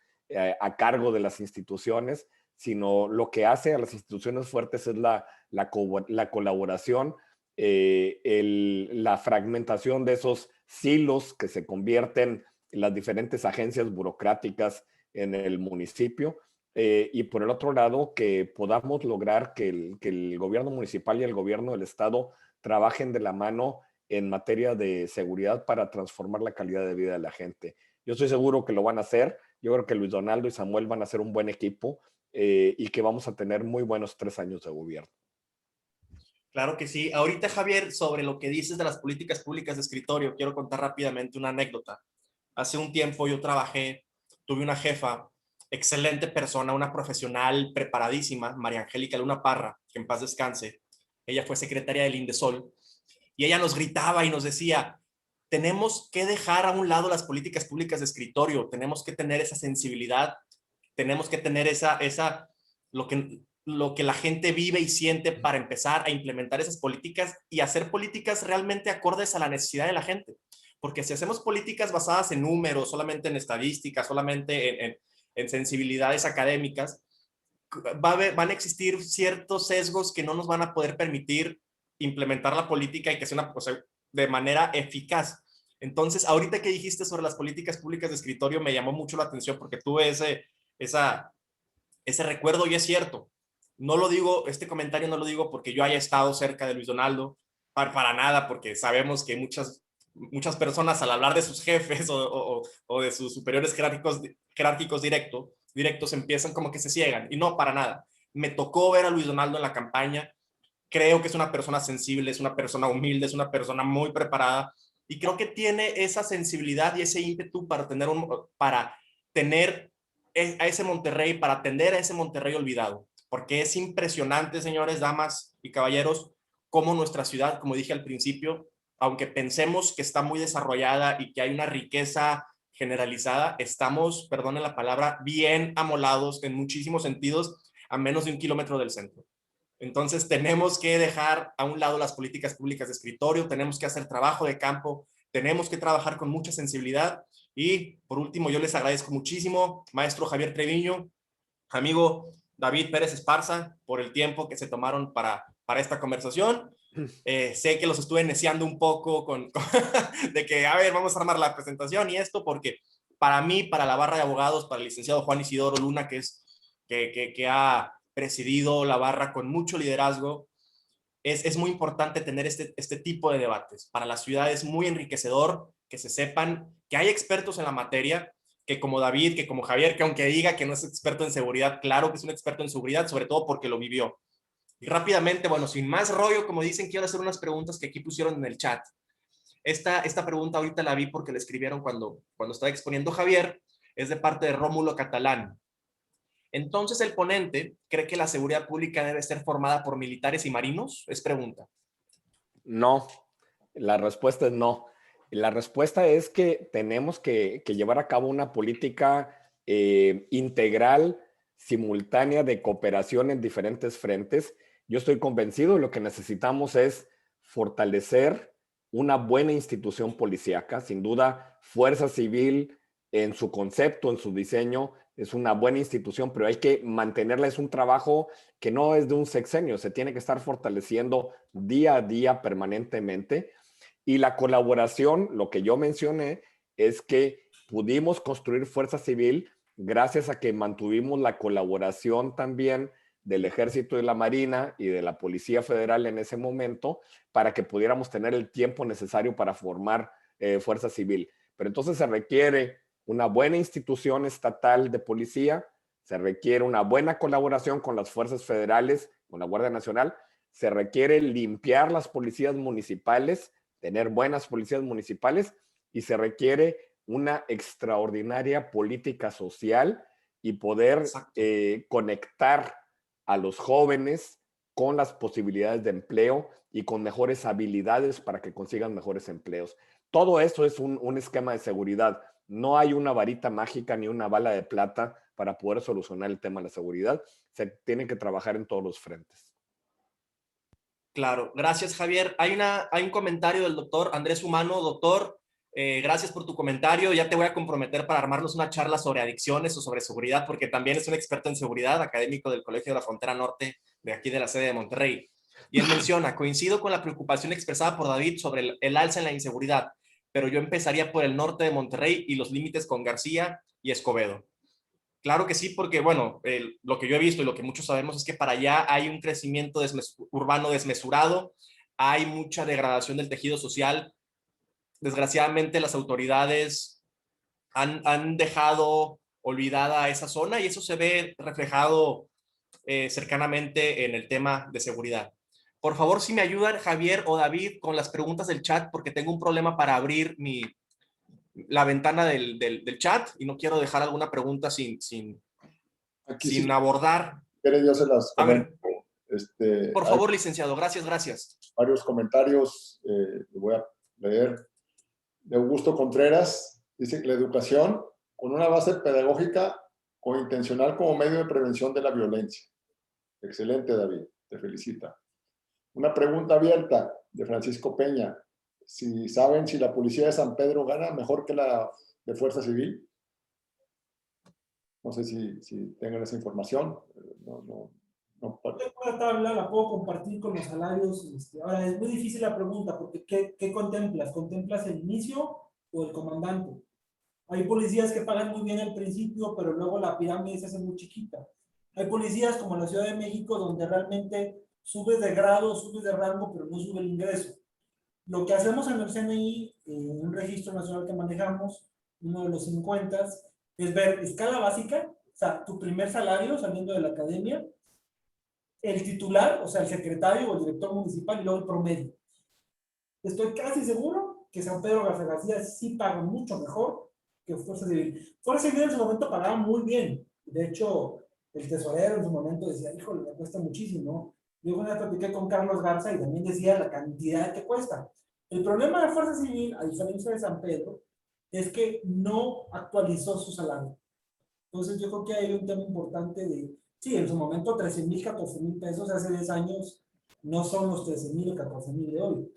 Speaker 3: a cargo de las instituciones, sino lo que hace a las instituciones fuertes es la colaboración, la fragmentación de esos silos que se convierten en las diferentes agencias burocráticas en el municipio. Y por el otro lado, que podamos lograr que el gobierno municipal y el gobierno del estado trabajen de la mano en materia de seguridad para transformar la calidad de vida de la gente. Yo estoy seguro que lo van a hacer. Yo creo que Luis Donaldo y Samuel van a hacer un buen equipo, y que vamos a tener muy buenos 3 años de gobierno.
Speaker 2: Claro que sí. Ahorita, Javier, sobre lo que dices de las políticas públicas de escritorio, quiero contar rápidamente una anécdota. Hace un tiempo yo tuve una jefa, excelente persona, una profesional preparadísima, María Angélica Luna Parra, que en paz descanse. Ella fue secretaria del Indesol, y ella nos gritaba y nos decía: tenemos que dejar a un lado las políticas públicas de escritorio, tenemos que tener esa sensibilidad, tenemos que tener lo que la gente vive y siente para empezar a implementar esas políticas y hacer políticas realmente acordes a la necesidad de la gente. Porque si hacemos políticas basadas en números, solamente en estadísticas, solamente en sensibilidades académicas, van a existir ciertos sesgos que no nos van a poder permitir implementar la política y que sea de manera eficaz. Entonces, ahorita que dijiste sobre las políticas públicas de escritorio, me llamó mucho la atención porque tuve ese recuerdo, y es cierto. No lo digo, este comentario no lo digo porque yo haya estado cerca de Luis Donaldo, para nada, porque sabemos que muchas personas, al hablar de sus jefes o de sus superiores jerárquicos directos, empiezan como que se ciegan, y no, para nada. Me tocó ver a Luis Donaldo en la campaña. Creo que es una persona sensible, es una persona humilde, es una persona muy preparada, y creo que tiene esa sensibilidad y ese ímpetu para tener a ese Monterrey, para atender a ese Monterrey olvidado. Porque es impresionante, señores, damas y caballeros, cómo nuestra ciudad, como dije al principio, aunque pensemos que está muy desarrollada y que hay una riqueza generalizada, estamos, perdonen la palabra, bien amolados en muchísimos sentidos, a menos de 1 kilómetro del centro. Entonces tenemos que dejar a un lado las políticas públicas de escritorio, tenemos que hacer trabajo de campo, tenemos que trabajar con mucha sensibilidad. Y por último, yo les agradezco muchísimo, maestro Javier Treviño, amigo, David Pérez Esparza, por el tiempo que se tomaron para esta conversación. Sé que los estuve neciando un poco de que, a ver, vamos a armar la presentación y esto, porque para mí, para la barra de abogados, para el licenciado Juan Isidoro Luna, que ha presidido la barra con mucho liderazgo, es muy importante tener este tipo de debates. Para la ciudad es muy enriquecedor que se sepan que hay expertos en la materia, que como David, que como Javier, que aunque diga que no es experto en seguridad, claro que es un experto en seguridad, sobre todo porque lo vivió. Y rápidamente, bueno, sin más rollo, como dicen, quiero hacer unas preguntas que aquí pusieron en el chat. Esta pregunta ahorita la vi porque la escribieron cuando estaba exponiendo Javier, es de parte de Rómulo Catalán. Entonces, ¿el ponente cree que la seguridad pública debe ser formada por militares y marinos? Es pregunta.
Speaker 3: No, la respuesta es no. La respuesta es que tenemos que llevar a cabo una política integral, simultánea de cooperación en diferentes frentes. Yo estoy convencido de lo que necesitamos es fortalecer una buena institución policíaca. Sin duda, Fuerza Civil en su concepto, en su diseño, es una buena institución, pero hay que mantenerla. Es un trabajo que no es de un sexenio, se tiene que estar fortaleciendo día a día permanentemente. Y la colaboración, lo que yo mencioné, es que pudimos construir Fuerza Civil gracias a que mantuvimos la colaboración también del Ejército y la Marina y de la Policía Federal en ese momento para que pudiéramos tener el tiempo necesario para formar Fuerza Civil. Pero entonces se requiere una buena institución estatal de policía, se requiere una buena colaboración con las fuerzas federales, con la Guardia Nacional, se requiere limpiar las policías municipales, tener buenas policías municipales y se requiere una extraordinaria política social y poder conectar a los jóvenes con las posibilidades de empleo y con mejores habilidades para que consigan mejores empleos. Todo eso es un esquema de seguridad. No hay una varita mágica ni una bala de plata para poder solucionar el tema de la seguridad. Se tiene que trabajar en todos los frentes.
Speaker 2: Claro, gracias Javier. Hay un comentario del doctor Andrés Humano. Doctor, gracias por tu comentario. Ya te voy a comprometer para armarnos una charla sobre adicciones o sobre seguridad, porque también es un experto en seguridad, académico del Colegio de la Frontera Norte, de aquí de la sede de Monterrey. Y él menciona, coincido con la preocupación expresada por David sobre el alza en la inseguridad, pero yo empezaría por el norte de Monterrey y los límites con García y Escobedo. Claro que sí, porque bueno, lo que yo he visto y lo que muchos sabemos es que para allá hay un crecimiento urbano desmesurado, hay mucha degradación del tejido social. Desgraciadamente las autoridades han dejado olvidada esa zona y eso se ve reflejado cercanamente en el tema de seguridad. Por favor, si me ayudan Javier o David con las preguntas del chat, porque tengo un problema para abrir la ventana del chat y no quiero dejar alguna pregunta sin
Speaker 1: Sí,
Speaker 2: abordar.
Speaker 1: yo se las comento.
Speaker 2: Por favor, licenciado, gracias.
Speaker 1: Varios comentarios, voy a leer. De Augusto Contreras, dice que la educación con una base pedagógica o intencional como medio de prevención de la violencia. Excelente, David, te felicita. Una pregunta abierta de Francisco Peña. Si saben si la policía de San Pedro gana mejor que la de Fuerza Civil. No sé si tengan esa información.
Speaker 4: Esta tabla la puedo compartir con los salarios. Ahora, es muy difícil la pregunta, porque ¿qué contemplas? ¿Contemplas el inicio o el comandante? Hay policías que pagan muy bien al principio, pero luego la pirámide se hace muy chiquita. Hay policías como en la Ciudad de México, donde realmente subes de grado, subes de rango, pero no sube el ingreso. Lo que hacemos en el CNI, en un registro nacional que manejamos, uno de los 50, es ver escala básica, o sea, tu primer salario saliendo de la academia, el titular, o sea, el secretario o el director municipal, y luego el promedio. Estoy casi seguro que San Pedro Garza García sí paga mucho mejor que Fuerza Civil. Fuerza Civil en su momento pagaba muy bien. De hecho, el tesorero en su momento decía, híjole, me cuesta muchísimo. Yo una vez platiqué con Carlos Garza y también decía la cantidad que cuesta. El problema de Fuerza Civil, a diferencia de San Pedro, es que no actualizó su salario. Entonces yo creo que hay un tema importante de, sí, en su momento 13,000, 14,000 pesos hace 10 años no son los 13,000 o 14,000 de hoy.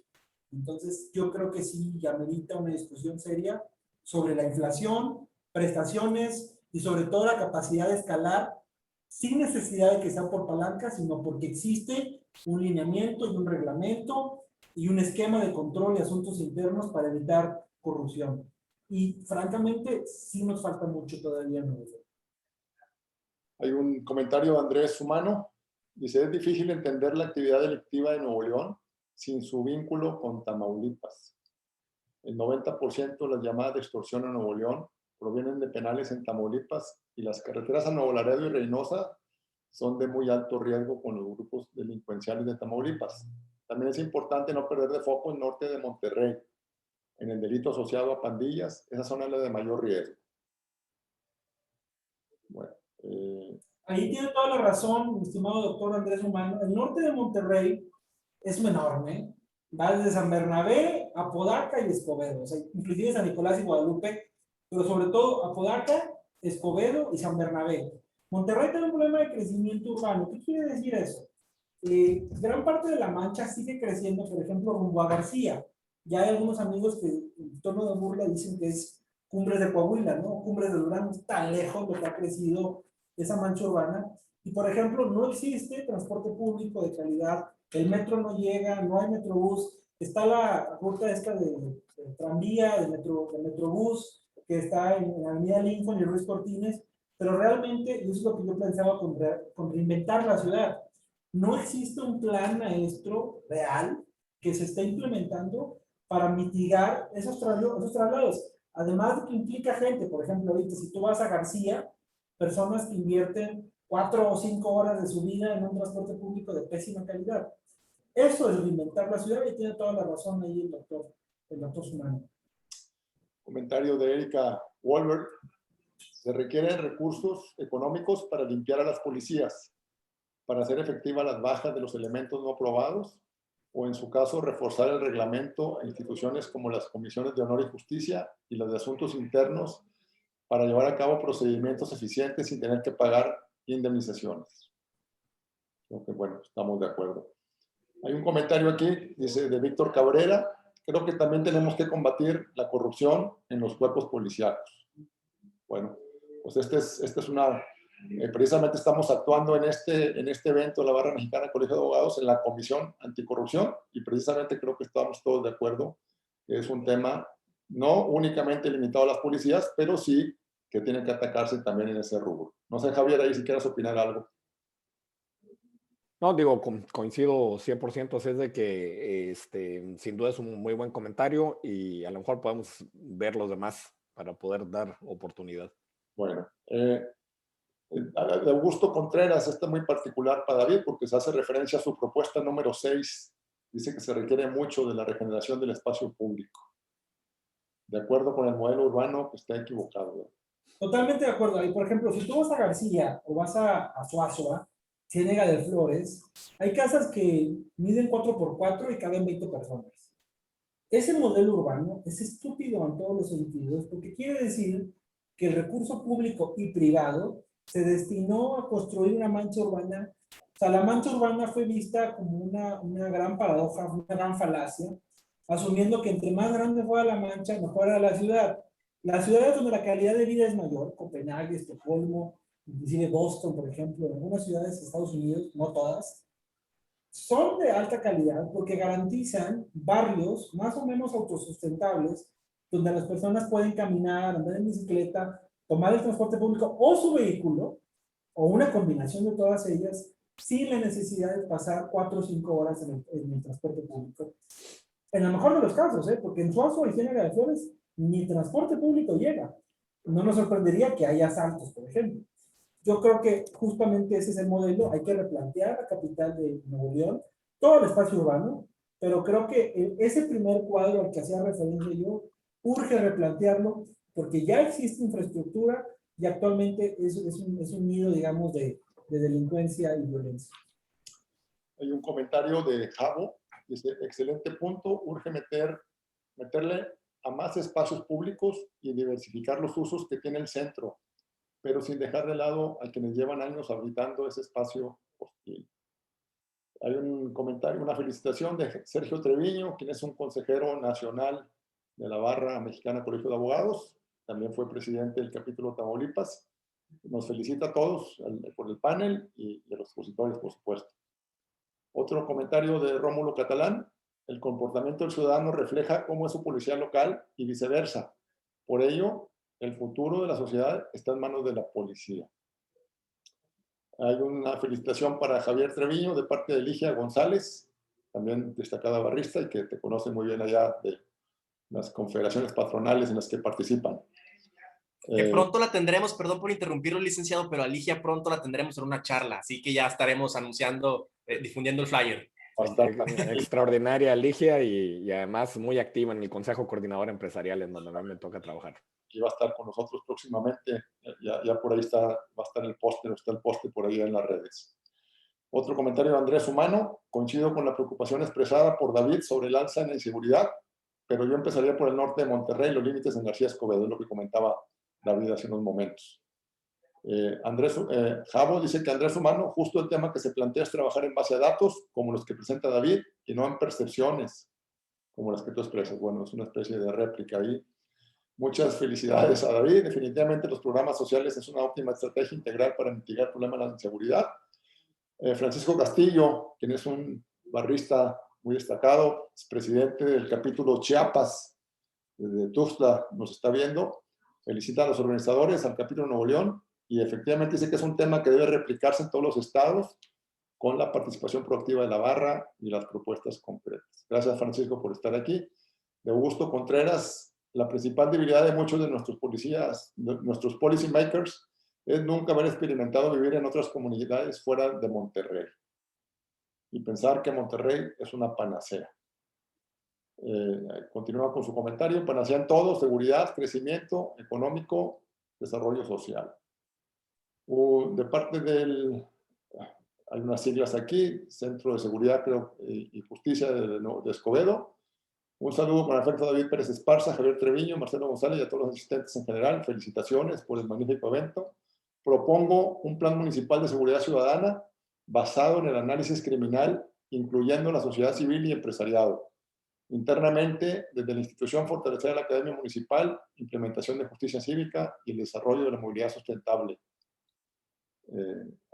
Speaker 4: Entonces yo creo que sí amerita una discusión seria sobre la inflación, prestaciones y sobre todo la capacidad de escalar sin necesidad de que sea por palanca, sino porque existe un lineamiento y un reglamento y un esquema de control y asuntos internos para evitar corrupción. Y francamente, sí nos falta mucho todavía en Nuevo León.
Speaker 1: Hay un comentario de Andrés Humano. Dice, es difícil entender la actividad delictiva de Nuevo León sin su vínculo con Tamaulipas. El 90% de las llamadas de extorsión en Nuevo León provienen de penales en Tamaulipas y las carreteras a Nuevo Laredo y Reynosa son de muy alto riesgo con los grupos delincuenciales de Tamaulipas. También es importante no perder de foco el norte de Monterrey, en el delito asociado a pandillas. Esa zona es la de mayor riesgo. Bueno,
Speaker 4: ahí tiene toda la razón, mi estimado doctor Andrés Humano. El norte de Monterrey es enorme. Va desde San Bernabé, Apodaca y Escobedo. O sea, inclusive San Nicolás y Guadalupe, pero sobre todo Apodaca, Escobedo y San Bernabé. Monterrey tiene un problema de crecimiento urbano. ¿Qué quiere decir eso? Gran parte de la Mancha sigue creciendo, por ejemplo, rumbo a García. Ya hay algunos amigos que en tono de burla dicen que es Cumbres de Coahuila, ¿no? Cumbres de Durango, tan lejos lo que ha crecido esa mancha urbana. Y, por ejemplo, no existe transporte público de calidad, el metro no llega, no hay metrobús, está la ruta esta de tranvía, de metrobús, que está en la avenida Lincoln y Ruiz Cortines, pero realmente, y eso es lo que yo pensaba con reinventar la ciudad, no existe un plan maestro real que se esté implementando para mitigar esos traslados. Además de que implica gente, por ejemplo, ahorita si tú vas a García, personas que invierten 4 o 5 horas de su vida en un transporte público de pésima calidad. Eso es reinventar la ciudad y tiene toda la razón ahí el doctor Sumano.
Speaker 1: Comentario de Erika Wolberg. Se requieren recursos económicos para limpiar a las policías, para hacer efectivas las bajas de los elementos no probados, o en su caso reforzar el reglamento a instituciones como las comisiones de honor y justicia y las de asuntos internos para llevar a cabo procedimientos eficientes sin tener que pagar indemnizaciones. Creo que, bueno, estamos de acuerdo. Hay un comentario aquí, dice, de Víctor Cabrera. Creo que también tenemos que combatir la corrupción en los cuerpos policíacos. Bueno, pues esta es una... precisamente estamos actuando en este evento de la Barra Mexicana del Colegio de Abogados en la Comisión Anticorrupción y precisamente creo que estamos todos de acuerdo que es un tema no únicamente limitado a las policías, pero sí que tienen que atacarse también en ese rubro. No sé, Javier, ahí si quieres opinar algo.
Speaker 3: No, digo, coincido 100%, es de que sin duda es un muy buen comentario y a lo mejor podemos ver los demás para poder dar oportunidad.
Speaker 1: Bueno, de Augusto Contreras, está muy particular para David porque se hace referencia a su propuesta número 6. Dice que se requiere mucho de la regeneración del espacio público. De acuerdo con el modelo urbano, pues está equivocado, ¿verdad?
Speaker 4: Totalmente de acuerdo. Y por ejemplo, si tú vas a García o vas a Suazua, Ciénega de Flores, hay casas que miden 4x4 y caben 20 personas. Ese modelo urbano es estúpido en todos los sentidos porque quiere decir que el recurso público y privado se destinó a construir una mancha urbana. O sea, la mancha urbana fue vista como una gran paradoja, una gran falacia, asumiendo que entre más grande fuera la mancha, mejor era la ciudad. Las ciudades donde la calidad de vida es mayor, Copenhague, Estocolmo, inclusive Boston, por ejemplo, en algunas ciudades de Estados Unidos, no todas, son de alta calidad porque garantizan barrios más o menos autosustentables donde las personas pueden caminar, andar en bicicleta, tomar el transporte público o su vehículo, o una combinación de todas ellas, sin la necesidad de pasar 4 o 5 horas en el transporte público. En el mejor de los casos, porque en Suazo y Ciénega de Flores ni transporte público llega. No nos sorprendería que haya asaltos, por ejemplo. Yo creo que justamente ese es el modelo. Hay que replantear la capital de Nuevo León, todo el espacio urbano, pero creo que ese primer cuadro al que hacía referencia yo, urge replantearlo porque ya existe infraestructura y actualmente es un nido, digamos, de delincuencia y violencia.
Speaker 1: Hay un comentario de Javo, dice, excelente punto, urge meterle a más espacios públicos y diversificar los usos que tiene el centro, pero sin dejar de lado a quienes llevan años habitando ese espacio hostil. Hay un comentario, una felicitación de Sergio Treviño, quien es un consejero nacional de la Barra Mexicana Colegio de Abogados, también fue presidente del capítulo Tamaulipas, Nos felicita a todos por el panel y a los expositores, por supuesto. Otro comentario de Rómulo Catalán: el comportamiento del ciudadano refleja cómo es su policía local y viceversa. Por ello, el futuro de la sociedad está en manos de la policía. Hay una felicitación para Javier Treviño de parte de Ligia González, también destacada barrista y que te conoce muy bien allá de las confederaciones patronales en las que participan.
Speaker 2: Que pronto la tendremos, perdón por interrumpirlo, licenciado, pero a Ligia pronto la tendremos en una charla, así que ya estaremos anunciando, difundiendo el flyer.
Speaker 3: Extraordinaria Ligia y además muy activa en el Consejo Coordinador Empresarial, en donde a mí me toca trabajar.
Speaker 1: Y va a estar con nosotros próximamente, ya por ahí va a estar el póster, está el póster por ahí en las redes. Otro comentario de Andrés Humano: coincido con la preocupación expresada por David sobre el alza en la inseguridad, pero yo empezaría por el norte de Monterrey, los límites en García Escobedo, es lo que comentaba David hace unos momentos. Javo dice que Andrés Humano, justo el tema que se plantea es trabajar en base a datos, como los que presenta David, y no en percepciones, como las que tú expresas. Bueno, es una especie de réplica ahí. Muchas felicidades a David. Definitivamente los programas sociales es una óptima estrategia integral para mitigar el problema de la inseguridad. Francisco Castillo, quien es un barrista muy destacado, es presidente del capítulo Chiapas de Tuxtla, nos está viendo. Felicita a los organizadores, al capítulo Nuevo León, y efectivamente dice que es un tema que debe replicarse en todos los estados con la participación proactiva de la barra y las propuestas concretas. Gracias, Francisco, por estar aquí. De Augusto Contreras: la principal debilidad de muchos de nuestros policías, de nuestros policy makers, es nunca haber experimentado vivir en otras comunidades fuera de Monterrey y pensar que Monterrey es una panacea. Continúa con su comentario: panacea en todo: seguridad, crecimiento económico, desarrollo social. De parte del, hay unas siglas aquí, Centro de Seguridad y Justicia de Escobedo. Un saludo con afecto a David Pérez Esparza, Javier Treviño, Marcelo González y a todos los asistentes en general. Felicitaciones por el magnífico evento. Propongo un plan municipal de seguridad ciudadana basado en el análisis criminal, incluyendo la sociedad civil y empresariado. Internamente, desde la institución, fortalecer a la Academia Municipal, implementación de justicia cívica y el desarrollo de la movilidad sustentable.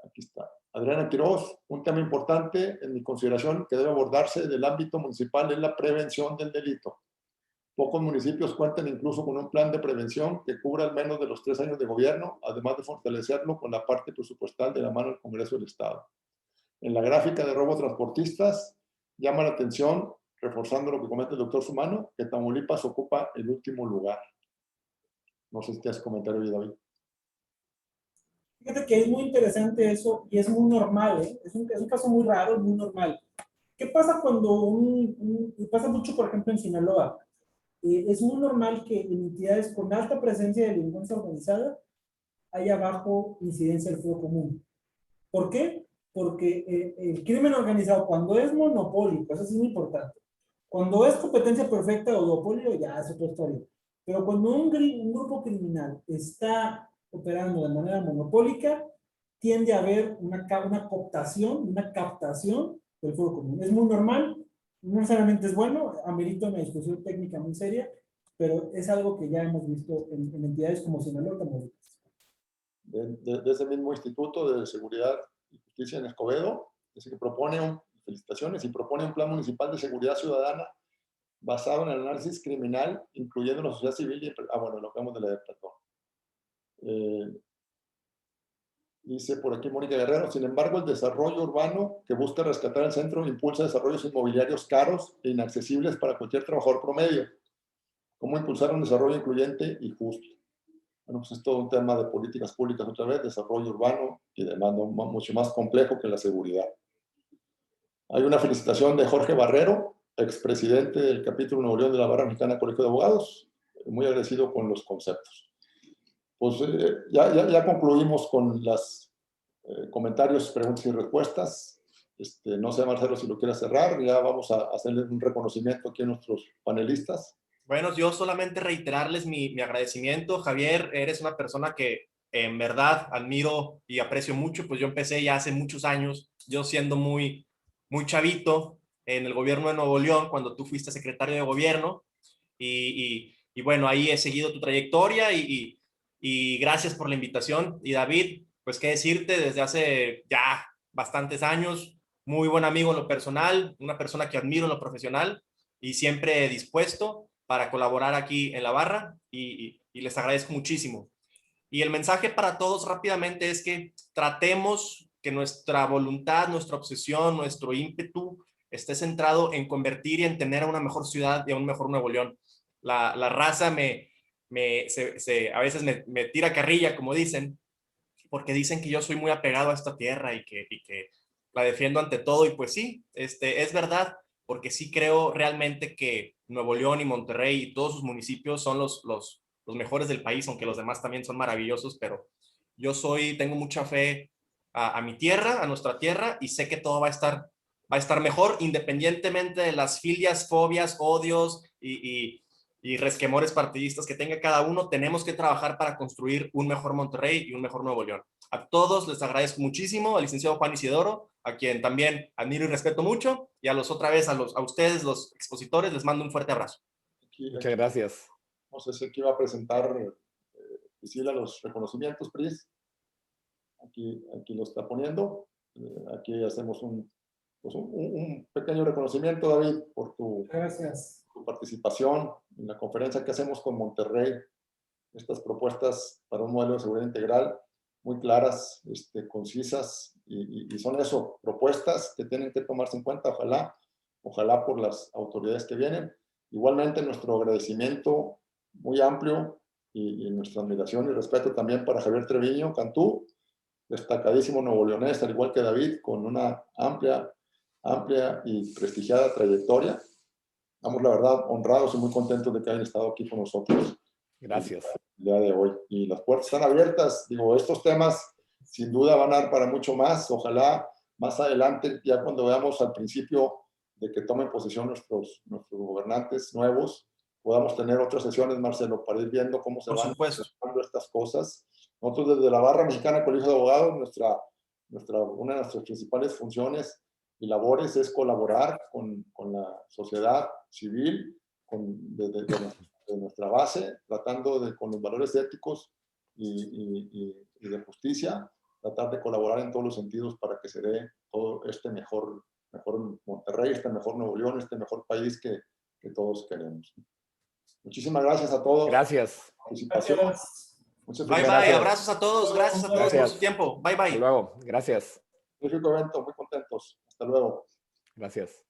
Speaker 1: Aquí está. Adriana Quiroz: un tema importante en mi consideración que debe abordarse del ámbito municipal es la prevención del delito. Pocos municipios cuentan incluso con un plan de prevención que cubra al menos de los 3 años de gobierno, además de fortalecerlo con la parte presupuestal de la mano del Congreso del Estado. En la gráfica de robotransportistas llama la atención, reforzando lo que comenta el doctor Sumano, que Tamaulipas ocupa el último lugar. No sé si te hace comentario, David.
Speaker 4: Fíjate que es muy interesante eso y es muy normal, ¿eh? Es un caso muy raro, muy normal. ¿Qué pasa cuando pasa mucho, por ejemplo, en Sinaloa? Es muy normal que en entidades con alta presencia de delincuencia organizada haya bajo incidencia del fuero común. ¿Por qué? Porque el crimen organizado, cuando es monopólico, eso es muy importante. Cuando es competencia perfecta o duopolio, ya es otra historia. Pero cuando un grupo criminal está operando de manera monopólica, tiende a haber una captación del fuero común. Es muy normal, no necesariamente es bueno, amerita una discusión técnica muy seria, pero es algo que ya hemos visto en entidades como Sinaloa, Tamaulipas.
Speaker 1: De ese mismo Instituto de Seguridad y Justicia en Escobedo, dice que felicitaciones, y propone un plan municipal de seguridad ciudadana basado en el análisis criminal, incluyendo la sociedad civil y bueno, lo que vamos de leer, perdón. Dice por aquí Mónica Guerrero: sin embargo, el desarrollo urbano que busca rescatar el centro impulsa desarrollos inmobiliarios caros e inaccesibles para cualquier trabajador promedio. ¿Cómo impulsar un desarrollo incluyente y justo? Bueno, pues es todo un tema de políticas públicas otra vez, desarrollo urbano, y demanda mucho más complejo que la seguridad. Hay una felicitación de Jorge Barrero, expresidente del capítulo Nuevo León de la Barra Mexicana Colegio de Abogados, muy agradecido con los conceptos. Pues ya concluimos con los comentarios, preguntas y respuestas. No sé, Marcelo, si lo quieres cerrar. Ya vamos a hacerle un reconocimiento aquí a nuestros panelistas.
Speaker 2: Bueno, yo solamente reiterarles mi agradecimiento. Javier, eres una persona que en verdad admiro y aprecio mucho. Pues yo empecé ya hace muchos años, yo siendo muy chavito en el gobierno de Nuevo León, cuando tú fuiste secretario de gobierno. Y bueno, ahí he seguido tu trayectoria y y gracias por la invitación. Y David, pues qué decirte, desde hace ya bastantes años, muy buen amigo en lo personal, una persona que admiro en lo profesional y siempre dispuesto para colaborar aquí en la barra y les agradezco muchísimo. Y el mensaje para todos rápidamente es que tratemos que nuestra voluntad, nuestra obsesión, nuestro ímpetu esté centrado en convertir y en tener a una mejor ciudad y a un mejor Nuevo León. La raza a veces me tira carrilla, como dicen, porque dicen que yo soy muy apegado a esta tierra y que la defiendo ante todo. Y pues sí, es verdad, porque sí creo realmente que Nuevo León y Monterrey y todos sus municipios son los mejores del país, aunque los demás también son maravillosos, pero tengo mucha fe a mi tierra, a nuestra tierra, y sé que todo va a estar mejor, independientemente de las filias, fobias, odios y resquemores partidistas que tenga cada uno. Tenemos que trabajar para construir un mejor Monterrey y un mejor Nuevo León. A todos les agradezco muchísimo, al licenciado Juan Isidoro, a quien también admiro y respeto mucho, y a ustedes, los expositores, les mando un fuerte abrazo.
Speaker 3: Muchas gracias.
Speaker 1: No sé si aquí va a presentar Priscila los reconocimientos, Pris. Aquí lo está poniendo. Aquí hacemos un pequeño reconocimiento, David, por tu participación en la conferencia que hacemos con Monterrey. Estas propuestas para un modelo de seguridad integral muy claras, concisas, y son eso, propuestas que tienen que tomarse en cuenta, ojalá por las autoridades que vienen. Igualmente, nuestro agradecimiento muy amplio y nuestra admiración y respeto también para Javier Treviño Cantú, destacadísimo nuevoleonés, al igual que David, con una amplia y prestigiada trayectoria. Estamos, la verdad, honrados y muy contentos de que hayan estado aquí con nosotros.
Speaker 3: Gracias.
Speaker 1: El día de hoy. Y las puertas están abiertas. Digo, estos temas sin duda van a dar para mucho más. Ojalá más adelante, ya cuando veamos al principio de que tomen posesión nuestros gobernantes nuevos, podamos tener otras sesiones, Marcelo, para ir viendo cómo se van haciendo estas cosas. Nosotros desde la Barra Mexicana Colegio de Abogados, una de nuestras principales funciones y labores es colaborar con la sociedad civil, de nuestra base, tratando con los valores éticos y de justicia, tratar de colaborar en todos los sentidos para que se dé todo este mejor Monterrey, este mejor Nuevo León, este mejor país que todos queremos. Muchísimas gracias a todos.
Speaker 3: Gracias.
Speaker 2: Bye, bye. Abrazos a todos. Gracias a todos por su tiempo. Bye, bye.
Speaker 3: Hasta luego. Gracias.
Speaker 1: Magnífico evento. Muy contentos. Hasta luego.
Speaker 3: Gracias.